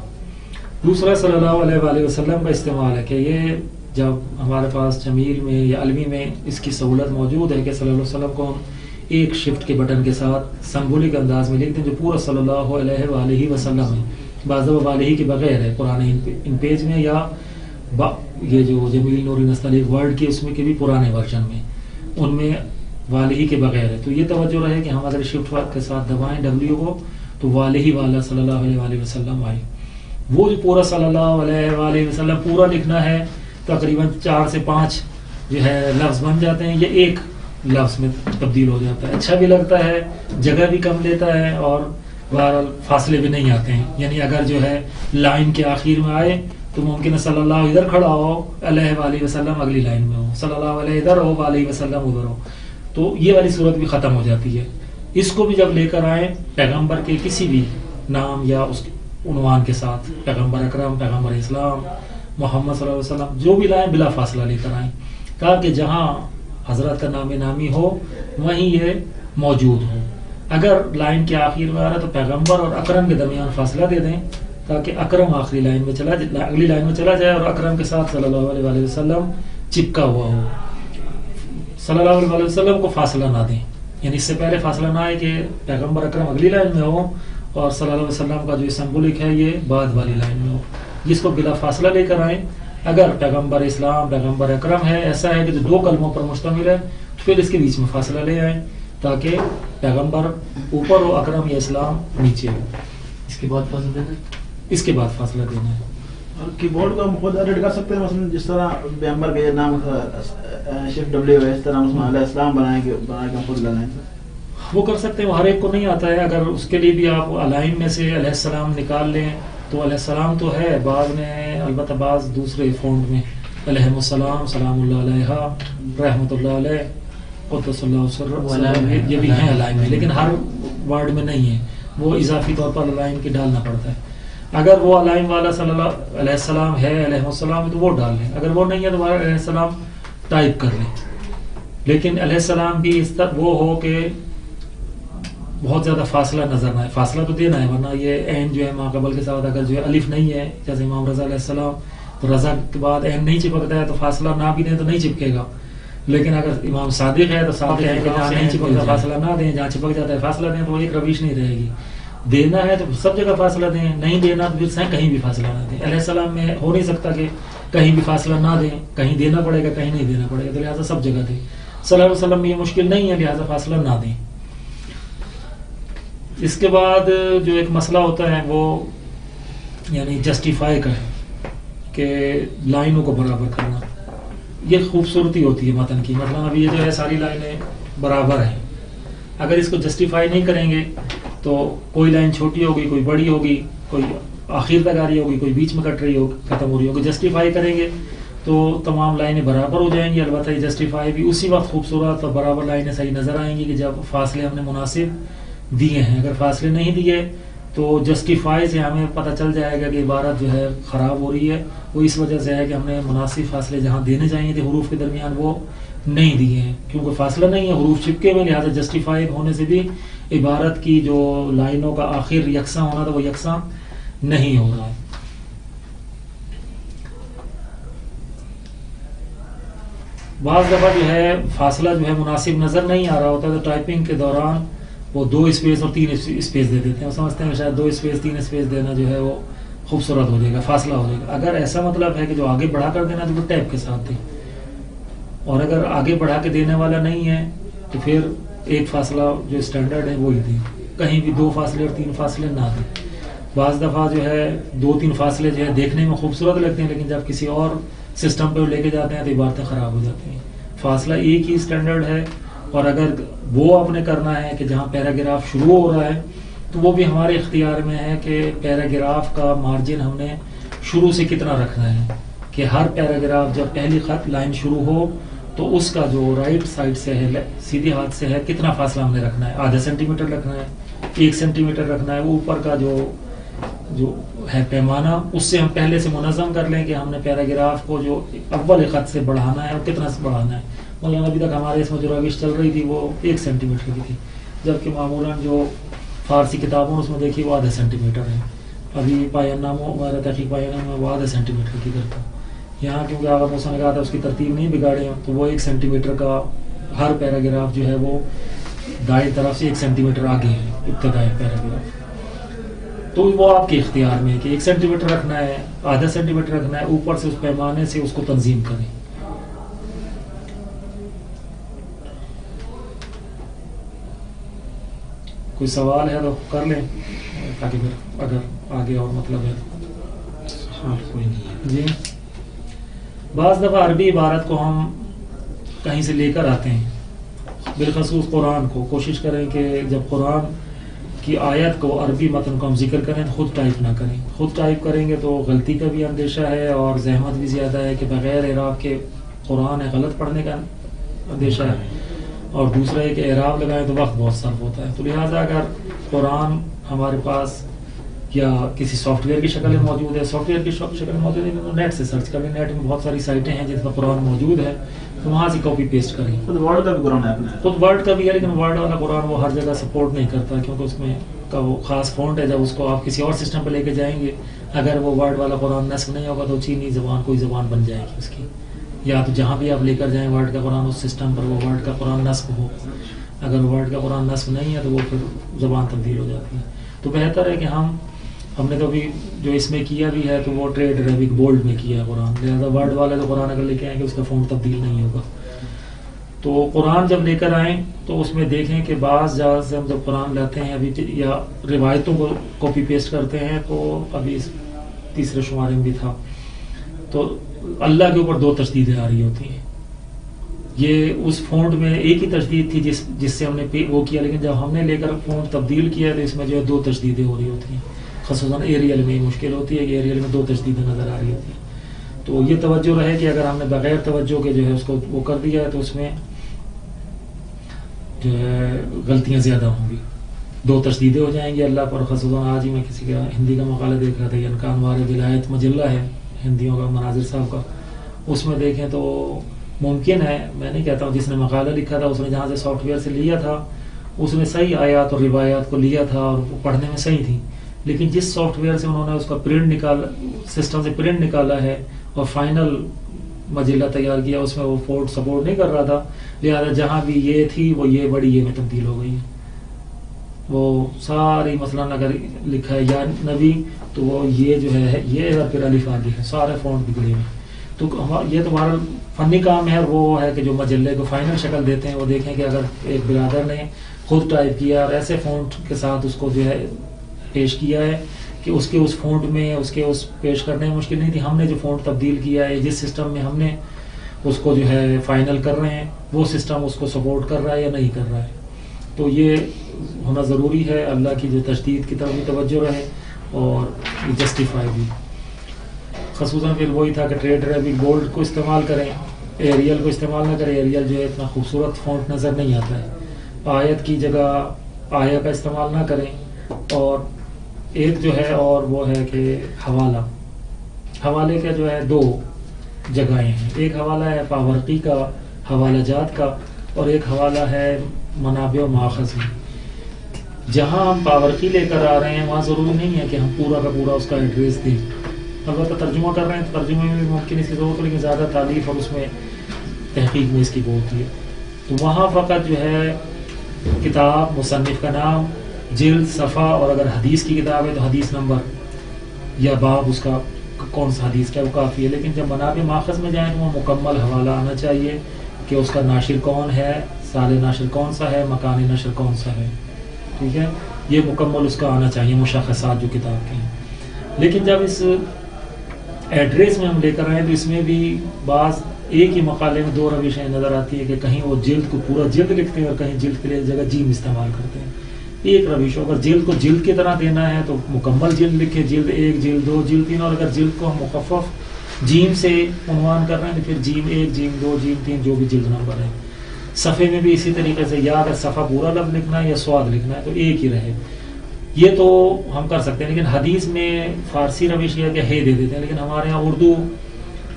دوسرا صلی اللہ علیہ وآلہ وسلم کا استعمال ہے کہ یہ جب ہمارے پاس جمیل میں یا علمی میں اس کی سہولت موجود ہے کہ صلی اللہ علیہ وسلم کو ہم ایک شفٹ کے بٹن کے ساتھ سمبولک انداز میں لکھتے ہیں جو پورا صلی اللہ علیہ وآلہ وسلم ہے. بعض دفعہ والہ کے بغیر ہے پرانے ان پیج میں, یا یہ جو جمیل نوری نستعلیق ورڈ کی اس میں کے بھی پرانے ورژن میں, ان میں والہ کے بغیر ہے. تو یہ توجہ رہے کہ ہم اگر شفٹ ورک کے ساتھ دبائیں ڈبلیو کو تو والہ والا صلی اللہ علیہ وآلہ وسلم آئے. وہ جو پورا صلی اللہ علیہ وآلہ وسلم پورا لکھنا ہے, تقریباً 4 سے 5 جو ہے لفظ بن جاتے ہیں, یہ ایک لفظ میں تبدیل ہو جاتا ہے. اچھا بھی لگتا ہے, جگہ بھی کم لیتا ہے اور بہرحال فاصلے بھی نہیں آتے ہیں. یعنی اگر جو ہے لائن کے آخر میں آئے تو ممکن ہے صلی اللہ ادھر کھڑا ہو, علیہ وآلہ وسلم اگلی لائن میں ہو, صلی اللہ علیہ ادھر ہو, وآلہ وسلم ادھر ہو. تو یہ والی صورت بھی ختم ہو جاتی ہے. اس کو بھی جب لے کر آئیں پیغمبر کے کسی بھی نام یا اس عنوان کے ساتھ، پیغمبر اکرم، پیغمبر اسلام، محمد صلی اللہ علیہ وسلم، جو بھی لائیں بلا فاصلہ لے کر آئیں، تاکہ جہاں حضرت کا نام نامی ہو وہیں یہ موجود ہو. اگر لائن کے آخر میں آ رہا ہے تو پیغمبر اور اکرم کے درمیان فاصلہ دے دیں تاکہ اکرم آخری لائن میں اگلی لائن میں چلا جائے اور اکرم کے ساتھ صلی اللہ علیہ وسلم چپکا ہوا ہو. صلی اللہ علیہ وسلم کو فاصلہ نہ دیں، یعنی اس سے پہلے فاصلہ نہ آئے کہ پیغمبر اکرم اگلی لائن میں ہو اور صلی اللہ علیہ وسلم کا جو سمبولک ہے یہ بعد والی لائن میں ہو. جس کو بلا فاصلہ لے کر آئیں. اگر پیغمبر اسلام، پیغمبر اکرم ہے، ایسا ہے کہ جو دو کلموں پر مشتمل ہے، تو پھر اس کے بیچ میں فاصلہ لے آئیں تاکہ پیغمبر اوپر ہو، اکرم یا اسلام نیچے ہو. اس کے بعد فاصلہ دینا ہے. اس کے بعد فاصلہ دینا ہے. اور کی بورڈ کو ہم خود ایڈٹ کر سکتے ہیں، مثلا جس طرح پیغمبر کے نام شفٹ ڈبلیو ہے، اس طرح اس میں علیہ السلام بنا کے ہم خود لگائیں. وہ کر سکتے ہیں، وہ ہر ایک کو نہیں آتا ہے. اگر اس کے لیے بھی آپ الائن میں سے علیہ السلام نکال لیں تو علیہ السلام تو ہے، بعض میں البتہ بعض دوسرے فونٹ میں علیہ السلام، سلام اللہ علیہ، رحمۃ اللہ علیہ، قدس اللہ سرہ، یہ بھی ہیں الائن میں، لیکن ہر ورڈ میں نہیں ہے. وہ اضافی طور پر الائن کی ڈالنا پڑتا ہے. اگر وہ الائن والا صلی اللہ علیہ السلام ہے، علیہ السلام، تو وہ ڈال لیں. اگر وہ نہیں ہے تو علیہ السلام ٹائپ کر لیں. لیکن علیہ السلام بھی اس طرح وہ ہو کہ بہت زیادہ فاصلہ نظر نہ آئے. فاصلہ تو دینا ہے، ورنہ یہ عین جو ہے ما قبل کے ساتھ اگر جو ہے الف نہیں ہے، جیسے امام رضا علیہ السلام، تو رضا کے بعد عین نہیں چپکتا ہے تو فاصلہ نہ بھی دیں تو نہیں چپکے گا. لیکن اگر امام صادق ہے تو صادق ہے کہ جہاں نہیں چپکتا فاصلہ نہ دیں، جہاں چپک جاتا ہے فاصلہ دیں، تو وہ ایک رویش نہیں رہے گی. دینا ہے تو سب جگہ فاصلہ دیں، نہیں دینا تو پھر کہیں بھی فاصلہ نہ دیں. علیہ السلام میں ہو نہیں سکتا کہ کہیں بھی فاصلہ نہ دیں، کہیں دینا پڑے گا کہیں نہیں دینا پڑے گا، تو لہٰذا سب جگہ دیں. صلی اللہ علیہ وسلم میں یہ مشکل نہیں ہے، لہٰذا فاصلہ نہ دیں. اس کے بعد جو ایک مسئلہ ہوتا ہے وہ یعنی جسٹیفائی کا ہے کہ لائنوں کو برابر کرنا. یہ خوبصورتی ہوتی ہے متن کی. مطلب ابھی یہ جو ہے ساری لائنیں برابر ہیں، اگر اس کو جسٹیفائی نہیں کریں گے تو کوئی لائن چھوٹی ہوگی، کوئی بڑی ہوگی، کوئی آخر تک آ رہی ہوگی، کوئی بیچ میں کٹ رہی ہوگی، ختم ہو رہی ہوگی. جسٹیفائی کریں گے تو تمام لائنیں برابر ہو جائیں گی. البتہ یہ جسٹیفائی بھی اسی وقت خوبصورت اور برابر لائنیں صحیح نظر آئیں گی کہ جب فاصلے ہم نے مناسب دیے ہیں. اگر فاصلے نہیں دیے تو جسٹیفائی سے ہمیں پتہ چل جائے گا کہ عبارت جو ہے خراب ہو رہی ہے. وہ اس وجہ سے ہے کہ ہم نے مناسب فاصلے جہاں دینے چاہیے تھے حروف کے درمیان وہ نہیں دیے ہیں، کیونکہ فاصلہ نہیں ہے، حروف چپکے ہوئے، لہٰذا جسٹیفائی ہونے سے بھی عبارت کی جو لائنوں کا آخر یکساں ہونا تھا وہ یکساں نہیں ہو رہا ہے. بعض دفعہ جو ہے فاصلہ جو ہے مناسب نظر نہیں آ رہا ہوتا تو ٹائپنگ کے دوران وہ 2 اسپیس اور 3 اسپیس دے دیتے ہیں. وہ سمجھتے ہیں شاید 2 اسپیس 3 اسپیس دینا جو ہے وہ خوبصورت ہو جائے گا، فاصلہ ہو جائے گا. اگر ایسا مطلب ہے کہ جو آگے بڑھا کر دینا تو وہ ٹیپ کے ساتھ دیں، اور اگر آگے بڑھا کے دینے والا نہیں ہے تو پھر ایک فاصلہ جو اسٹینڈرڈ ہے وہی دیں. کہیں بھی 2 فاصلے اور 3 فاصلے نہ دیں. بعض دفعہ جو ہے 2-3 فاصلے جو ہے دیکھنے میں خوبصورت لگتے ہیں، لیکن جب کسی اور سسٹم پہ لے کے جاتے ہیں تو عبارتیں خراب ہو جاتی ہیں. فاصلہ ایک ہی اسٹینڈرڈ ہے، اور اگر وہ آپ نے کرنا ہے کہ جہاں پیراگراف شروع ہو رہا ہے تو وہ بھی ہمارے اختیار میں ہے کہ پیراگراف کا مارجن ہم نے شروع سے کتنا رکھنا ہے، کہ ہر پیراگراف جب پہلی خط لائن شروع ہو تو اس کا جو رائٹ سائڈ سے ہے، سیدھے ہاتھ سے ہے، کتنا فاصلہ ہم نے رکھنا ہے. آدھا سینٹی میٹر رکھنا ہے، 1 سینٹی میٹر رکھنا ہے. وہ اوپر کا جو ہے پیمانہ اس سے ہم پہلے سے منظم کر لیں کہ ہم نے پیراگراف کو جو اول خط سے بڑھانا ہے اور کتنا سے بڑھانا ہے. مولانا ابھی تک ہمارے اس میں جو روش چل رہی تھی وہ 1 سینٹی میٹر کی تھی، جبکہ معمولاً جو فارسی کتابوں اس میں دیکھی وہ آدھا سینٹی میٹر ہے. ابھی پایان ناموں ہمارا تحقیق پایان نامہ وہ آدھا سینٹی میٹر کی کرتا. یہاں کیونکہ آغا موسیٰ نے کہا تھا اس کی ترتیب نہیں بگاڑے تو وہ 1 سینٹی میٹر کا ہر پیراگراف جو ہے وہ دائیں طرف سے 1 سینٹی میٹر آگے ہے ابتدائی پیراگراف. تو وہ آپ کے اختیار میں ہے کہ 1 سینٹی میٹر رکھنا ہے، آدھا سینٹی میٹر رکھنا ہے. اوپر سے اس پیمانے سے اس کو تنظیم کریں. کوئی سوال ہے تو کر لیں تاکہ پھر اگر آگے اور مطلب ہے کوئی نہیں. جی. بعض دفعہ عربی عبارت کو ہم کہیں سے لے کر آتے ہیں، بالخصوص قرآن کو. کوشش کریں کہ جب قرآن کی آیت کو عربی متن کو ہم ذکر کریں تو خود ٹائپ نہ کریں. خود ٹائپ کریں گے تو غلطی کا بھی اندیشہ ہے اور زحمت بھی زیادہ ہے کہ بغیر اعراب کے قرآن ہے غلط پڑھنے کا اندیشہ ہے. اور دوسرا ہے کہ اعراب لگائیں تو وقت بہت صرف ہوتا ہے. تو لہٰذا اگر قرآن ہمارے پاس یا کسی سافٹ ویئر کی شکل میں موجود ہے، سافٹ ویئر کی شکل میں موجود ہے تو نیٹ سے سرچ کریں. نیٹ میں بہت ساری سائٹیں ہیں جس میں قرآن موجود ہے، تو وہاں سے کاپی پیسٹ کریں. خود ورڈ کا بھی قرآن ہے اپنا، خود ورڈ کا بھی ہے، لیکن ورڈ والا قرآن وہ ہر جگہ سپورٹ نہیں کرتا، کیونکہ اس میں کا وہ خاص فونٹ ہے. جب اس کو آپ کسی اور سسٹم پہ لے کے جائیں گے، اگر وہ ورڈ والا قرآن نصب نہیں ہوگا تو چینی زبان کوئی زبان بن جائے گی اس کی. یا تو جہاں بھی آپ لے کر جائیں ورڈ کا قرآن، اس سسٹم پر وہ ورڈ کا قرآن نصب ہو. اگر ورڈ کا قرآن نصب نہیں ہے تو وہ پھر زبان تبدیل ہو جاتی ہے. تو بہتر ہے کہ ہم نے تو ابھی جو اس میں کیا بھی ہے تو وہ ٹریڈ عربک بولڈ میں کیا ہے قرآن. لہٰذا ورڈ والے تو قرآن اگر لے کے آئیں گے اس کا فونٹ تبدیل نہیں ہوگا. تو قرآن جب لے کر آئیں تو اس میں دیکھیں کہ بعض جگہ سے ہم جب قرآن لاتے ہیں ابھی یا روایتوں کو کاپی پیسٹ کرتے ہیں، تو ابھی تیسرے شمارے میں بھی تھا، تو اللہ کے اوپر 2 تشدیدیں آ رہی ہوتی ہیں. یہ اس فونٹ میں ایک ہی تشدید تھی جس سے ہم نے وہ کیا، لیکن جب ہم نے لے کر فونٹ تبدیل کیا تو اس میں جو ہے 2 تشدیدیں ہو رہی ہوتی ہیں. خصوصاً ایریل میں مشکل ہوتی ہے کہ ایریل میں 2 تشدیدیں نظر آ رہی ہوتی ہیں. تو یہ توجہ رہے کہ اگر ہم نے بغیر توجہ کے جو ہے اس کو وہ کر دیا ہے تو اس میں جو ہے غلطیاں زیادہ ہوں گی، 2 تشدیدیں ہو جائیں گی اللہ پر. خصوصاً آج ہی میں کسی کا ہندی کا مقالہ دیکھ رہا تھا، یہ انکانوار ولایت مجلہ ہے ہندیوں کا، مناظر صاحب کا. اس میں دیکھیں تو ممکن ہے، میں نہیں کہتا ہوں جس نے مقالہ لکھا تھا اس نے جہاں سے سافٹ ویئر سے لیا تھا اس نے صحیح آیات اور روایات کو لیا تھا اور وہ پڑھنے میں صحیح تھی، لیکن جس سافٹ ویئر سے انہوں نے اس کا پرنٹ نکالا، سسٹم سے پرنٹ نکالا ہے اور فائنل مجلہ تیار کیا، اس میں وہ فورٹ سپورٹ نہیں کر رہا تھا. لہٰذا جہاں بھی یہ تھی وہ یہ بڑی یہ میں تبدیل ہو گئی ہے. وہ ساری مثلاً اگر لکھا ہے یا نبی تو وہ یہ جو ہے یہ اور پھر الف آگے ہے، سارے فونٹ بگڑے ہوئے. تو یہ تو ہمارا فنی کام ہے، وہ ہے کہ جو مجلے کو فائنل شکل دیتے ہیں وہ دیکھیں کہ اگر ایک برادر نے خود ٹائپ کیا اور ایسے فونٹ کے ساتھ اس کو جو ہے پیش کیا ہے کہ اس کے اس فونٹ میں اس کے اس پیش کرنے میں مشکل نہیں تھی. ہم نے جو فونٹ تبدیل کیا ہے، جس سسٹم میں ہم نے اس کو جو ہے فائنل کر رہے ہیں وہ سسٹم اس کو سپورٹ کر رہا ہے یا نہیں کر رہا ہے. تو یہ ہونا ضروری ہے. اللہ کی جو تشدید کی طرف بھی توجہ رہے اور جسٹیفائی بھی. خصوصاً پھر وہی تھا کہ ٹریڈ عربک بولڈ کو استعمال کریں، ایریل کو استعمال نہ کریں. ایریل جو ہے اتنا خوبصورت فونٹ نظر نہیں آتا ہے. آیت کی جگہ آیا کا استعمال نہ کریں. اور ایک جو ہے اور وہ ہے کہ حوالے کا جو ہے 2 جگہیں ہیں. ایک حوالہ ہے پاورقی کا، حوالہ جات کا، اور ایک حوالہ ہے منابع و ماخذ میں. جہاں ہم پاورقی لے کر آ رہے ہیں وہاں ضروری نہیں ہے کہ ہم پورا کا پورا اس کا ایڈریس دیں. البتہ ترجمہ کر رہے ہیں تو ترجمے میں بھی ممکن اس کی ضرورت ہے، لیکن زیادہ تعلیف اور اس میں تحقیق میں اس کی وہ ہوتی ہے. تو وہاں فقط جو ہے کتاب، مصنف کا نام، جلد، صفحہ، اور اگر حدیث کی کتاب ہے تو حدیث نمبر یا باب اس کا کون سا حدیث کا وہ کافی ہے. لیکن جب منابع ماخذ میں جائیں تو وہ مکمل حوالہ آنا چاہیے کہ اس کا ناشر کون ہے، سال ناشر کون سا ہے، مکان نشر کون سا ہے. ٹھیک ہے، یہ مکمل اس کا آنا چاہیے، مشخصات جو کتاب کے ہیں. لیکن جب اس ایڈریس میں ہم لے کر آئیں تو اس میں بھی بعض ایک ہی مقالے میں 2 روشیں نظر آتی ہے کہ کہیں وہ جلد کو پورا جلد لکھتے ہیں اور کہیں جلد کے لیے جگہ جیم استعمال کرتے ہیں. ایک روش، اگر جلد کو جلد کی طرح دینا ہے تو مکمل جلد لکھے، جلد 1، جلد 2، جلد 3. اور اگر جلد کو ہم مخفف جیم سے عنوان کر رہے ہیں تو پھر جیم 1، جیم 2، جیم 3 جو بھی جلد نمبر ہے. صفحے میں بھی اسی طریقے سے، یا اگر صفحہ پورا لفظ لکھنا ہے یا سواد لکھنا ہے تو ایک ہی رہے. یہ تو ہم کر سکتے ہیں. لیکن حدیث میں فارسی روش یہ کہ ہے دے دیتے ہیں، لیکن ہمارے یہاں اردو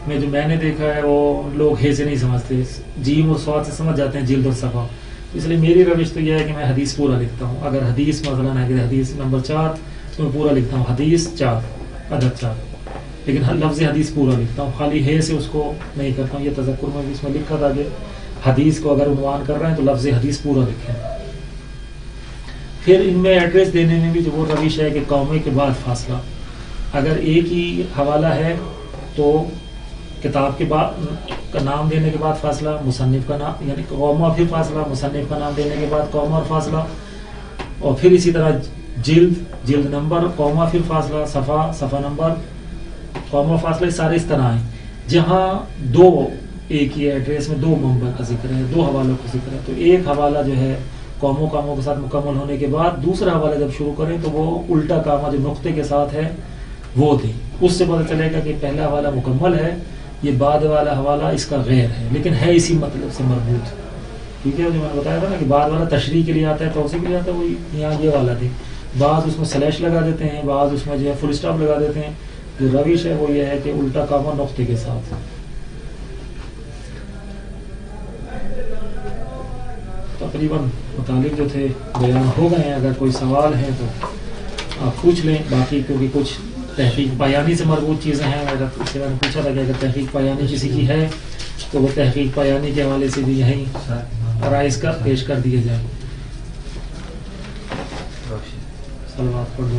میں جو میں نے دیکھا ہے وہ لوگ ہے سے نہیں سمجھتے، جیم اور سواد سے سمجھ جاتے ہیں جلد اور صفحہ. اس لیے میری روش تو یہ ہے کہ میں حدیث پورا لکھتا ہوں. اگر حدیث مثلاً ہے کہ حدیث نمبر 4 تو میں پورا لکھتا ہوں حدیث 4 عدد 4، لیکن لفظ حدیث پورا لکھتا ہوں، خالی ہے سے اس کو نہیں کرتا ہوں. یہ تذکر میں بھی اس میں لکھا تھا کہ حدیث کو اگر عنوان کر رہے ہیں تو لفظ حدیث پورا لکھیں. پھر ان میں ایڈریس دینے میں بھی جو وہ روش ہے کہ قومے کے بعد فاصلہ. اگر ایک ہی حوالہ ہے تو کتاب کے بعد کا نام دینے کے بعد فاصلہ، مصنف کا نام یعنی قومہ پھر فاصلہ، مصنف کا نام دینے کے بعد قومہ اور فاصلہ، اور پھر اسی طرح جلد نمبر، قومہ پھر فاصلہ، صفحہ نمبر، قومہ فاصلہ، سارے اس طرح ہیں. جہاں 2 ایک ہی ایڈریس میں 2 منبر کا ذکر ہے، 2 حوالوں کا ذکر ہے، تو ایک حوالہ جو ہے کاموں کے ساتھ مکمل ہونے کے بعد دوسرا حوالہ جب شروع کریں تو وہ الٹا کامہ جو نقطے کے ساتھ ہے وہ دیں. اس سے پتہ چلے گا کہ پہلا حوالہ مکمل ہے، یہ بعد والا حوالہ اس کا غیر ہے، لیکن ہے اسی مطلب سے مربوط. ٹھیک ہے، جو میں نے بتایا تھا نا کہ بعد والا تشریح کے لیے آتا ہے، توسیع کے لیے آتا ہے، وہی یہاں یہ والا تھی. بعض اس میں سلیش لگا دیتے ہیں، بعض اس میں جو ہے فل اسٹاپ لگا دیتے ہیں. جو روش ہے وہ یہ ہے کہ الٹا کاما نقطے کے ساتھ. تقریباً مطالب جو تھے بیان ہو گئے ہیں. اگر کوئی سوال ہے تو آپ پوچھ لیں. باقی کیونکہ کچھ تحقیق بیانی سے مربوط چیزیں ہیں، اگر اس سے میں نے پوچھا تھا کہ اگر تحقیق بیانی کسی کی ہے تو وہ تحقیق بیانی کے حوالے سے بھی یہیں عرائض کا پیش کر دیے جائیں. صلوات پڑھ دو.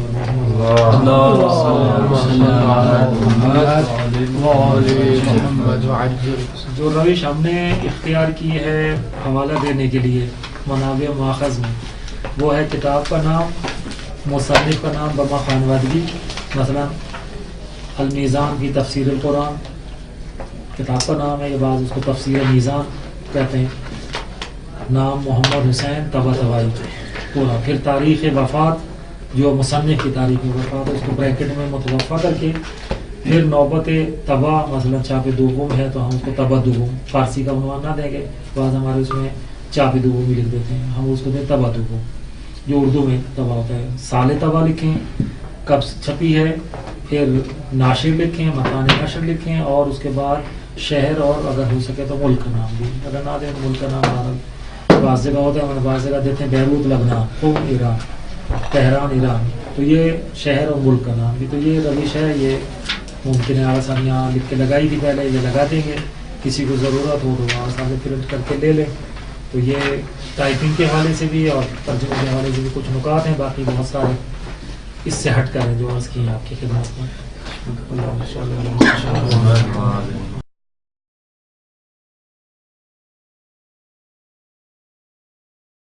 جو روش ہم نے اختیار کی ہے حوالہ دینے کے لیے منابع ماخذ میں، وہ ہے کتاب کا نام، مصنف کا نام بما خانوادگی. مثلا المیزان کی تفسیر القرآن کتاب کا نام ہے، یہ بعض اس کو تفسیر میزان کہتے ہیں. نام محمد حسین طباطبائی پورا. پھر تاریخ وفات، جو مصنف کی تاریخ وفات ہے اس کو بریکٹ میں متوفہ کر کے. پھر نوبت طبع، مثلا چاپ دوم ہے تو ہم اس کو طبع دوم، فارسی کا عنوان نہ دیں گے، بعض ہمارے اس میں چاپ دوم بھی لکھ دیتے ہیں، ہم اس کو دیں طبع دوم جو اردو میں طبع ہوتا ہے. سال طبع لکھیں، کب چھپی ہے. پھر ناشر لکھیں، مکان نشر لکھیں، اور اس کے بعد شہر اور اگر ہو سکے تو ملک کا نام بھی. اگر نہ دیں تو ملک کا نام بعض جگہ ہوتا ہے، ہمارے بعض جگہ دیتے ہیں بیروت لبنان، قم ایران، تہران ایران، تو یہ شہر اور ملک کا نام بھی. تو یہ روش ہے، یہ ممکن ہے آسان یہاں لکھ کے لگائی تھی پہلے، یہ لگا دیں گے. کسی کو ضرورت ہو تو آسان پرنٹ کر کے لے لیں. تو یہ ٹائپنگ کے حوالے سے بھی اور ترجمے کے حوالے سے بھی کچھ نکات ہیں، باقی بہت سارے اس سے ہٹ کر ہیں جو عرض کی ہیں آپ کی خدمت میں.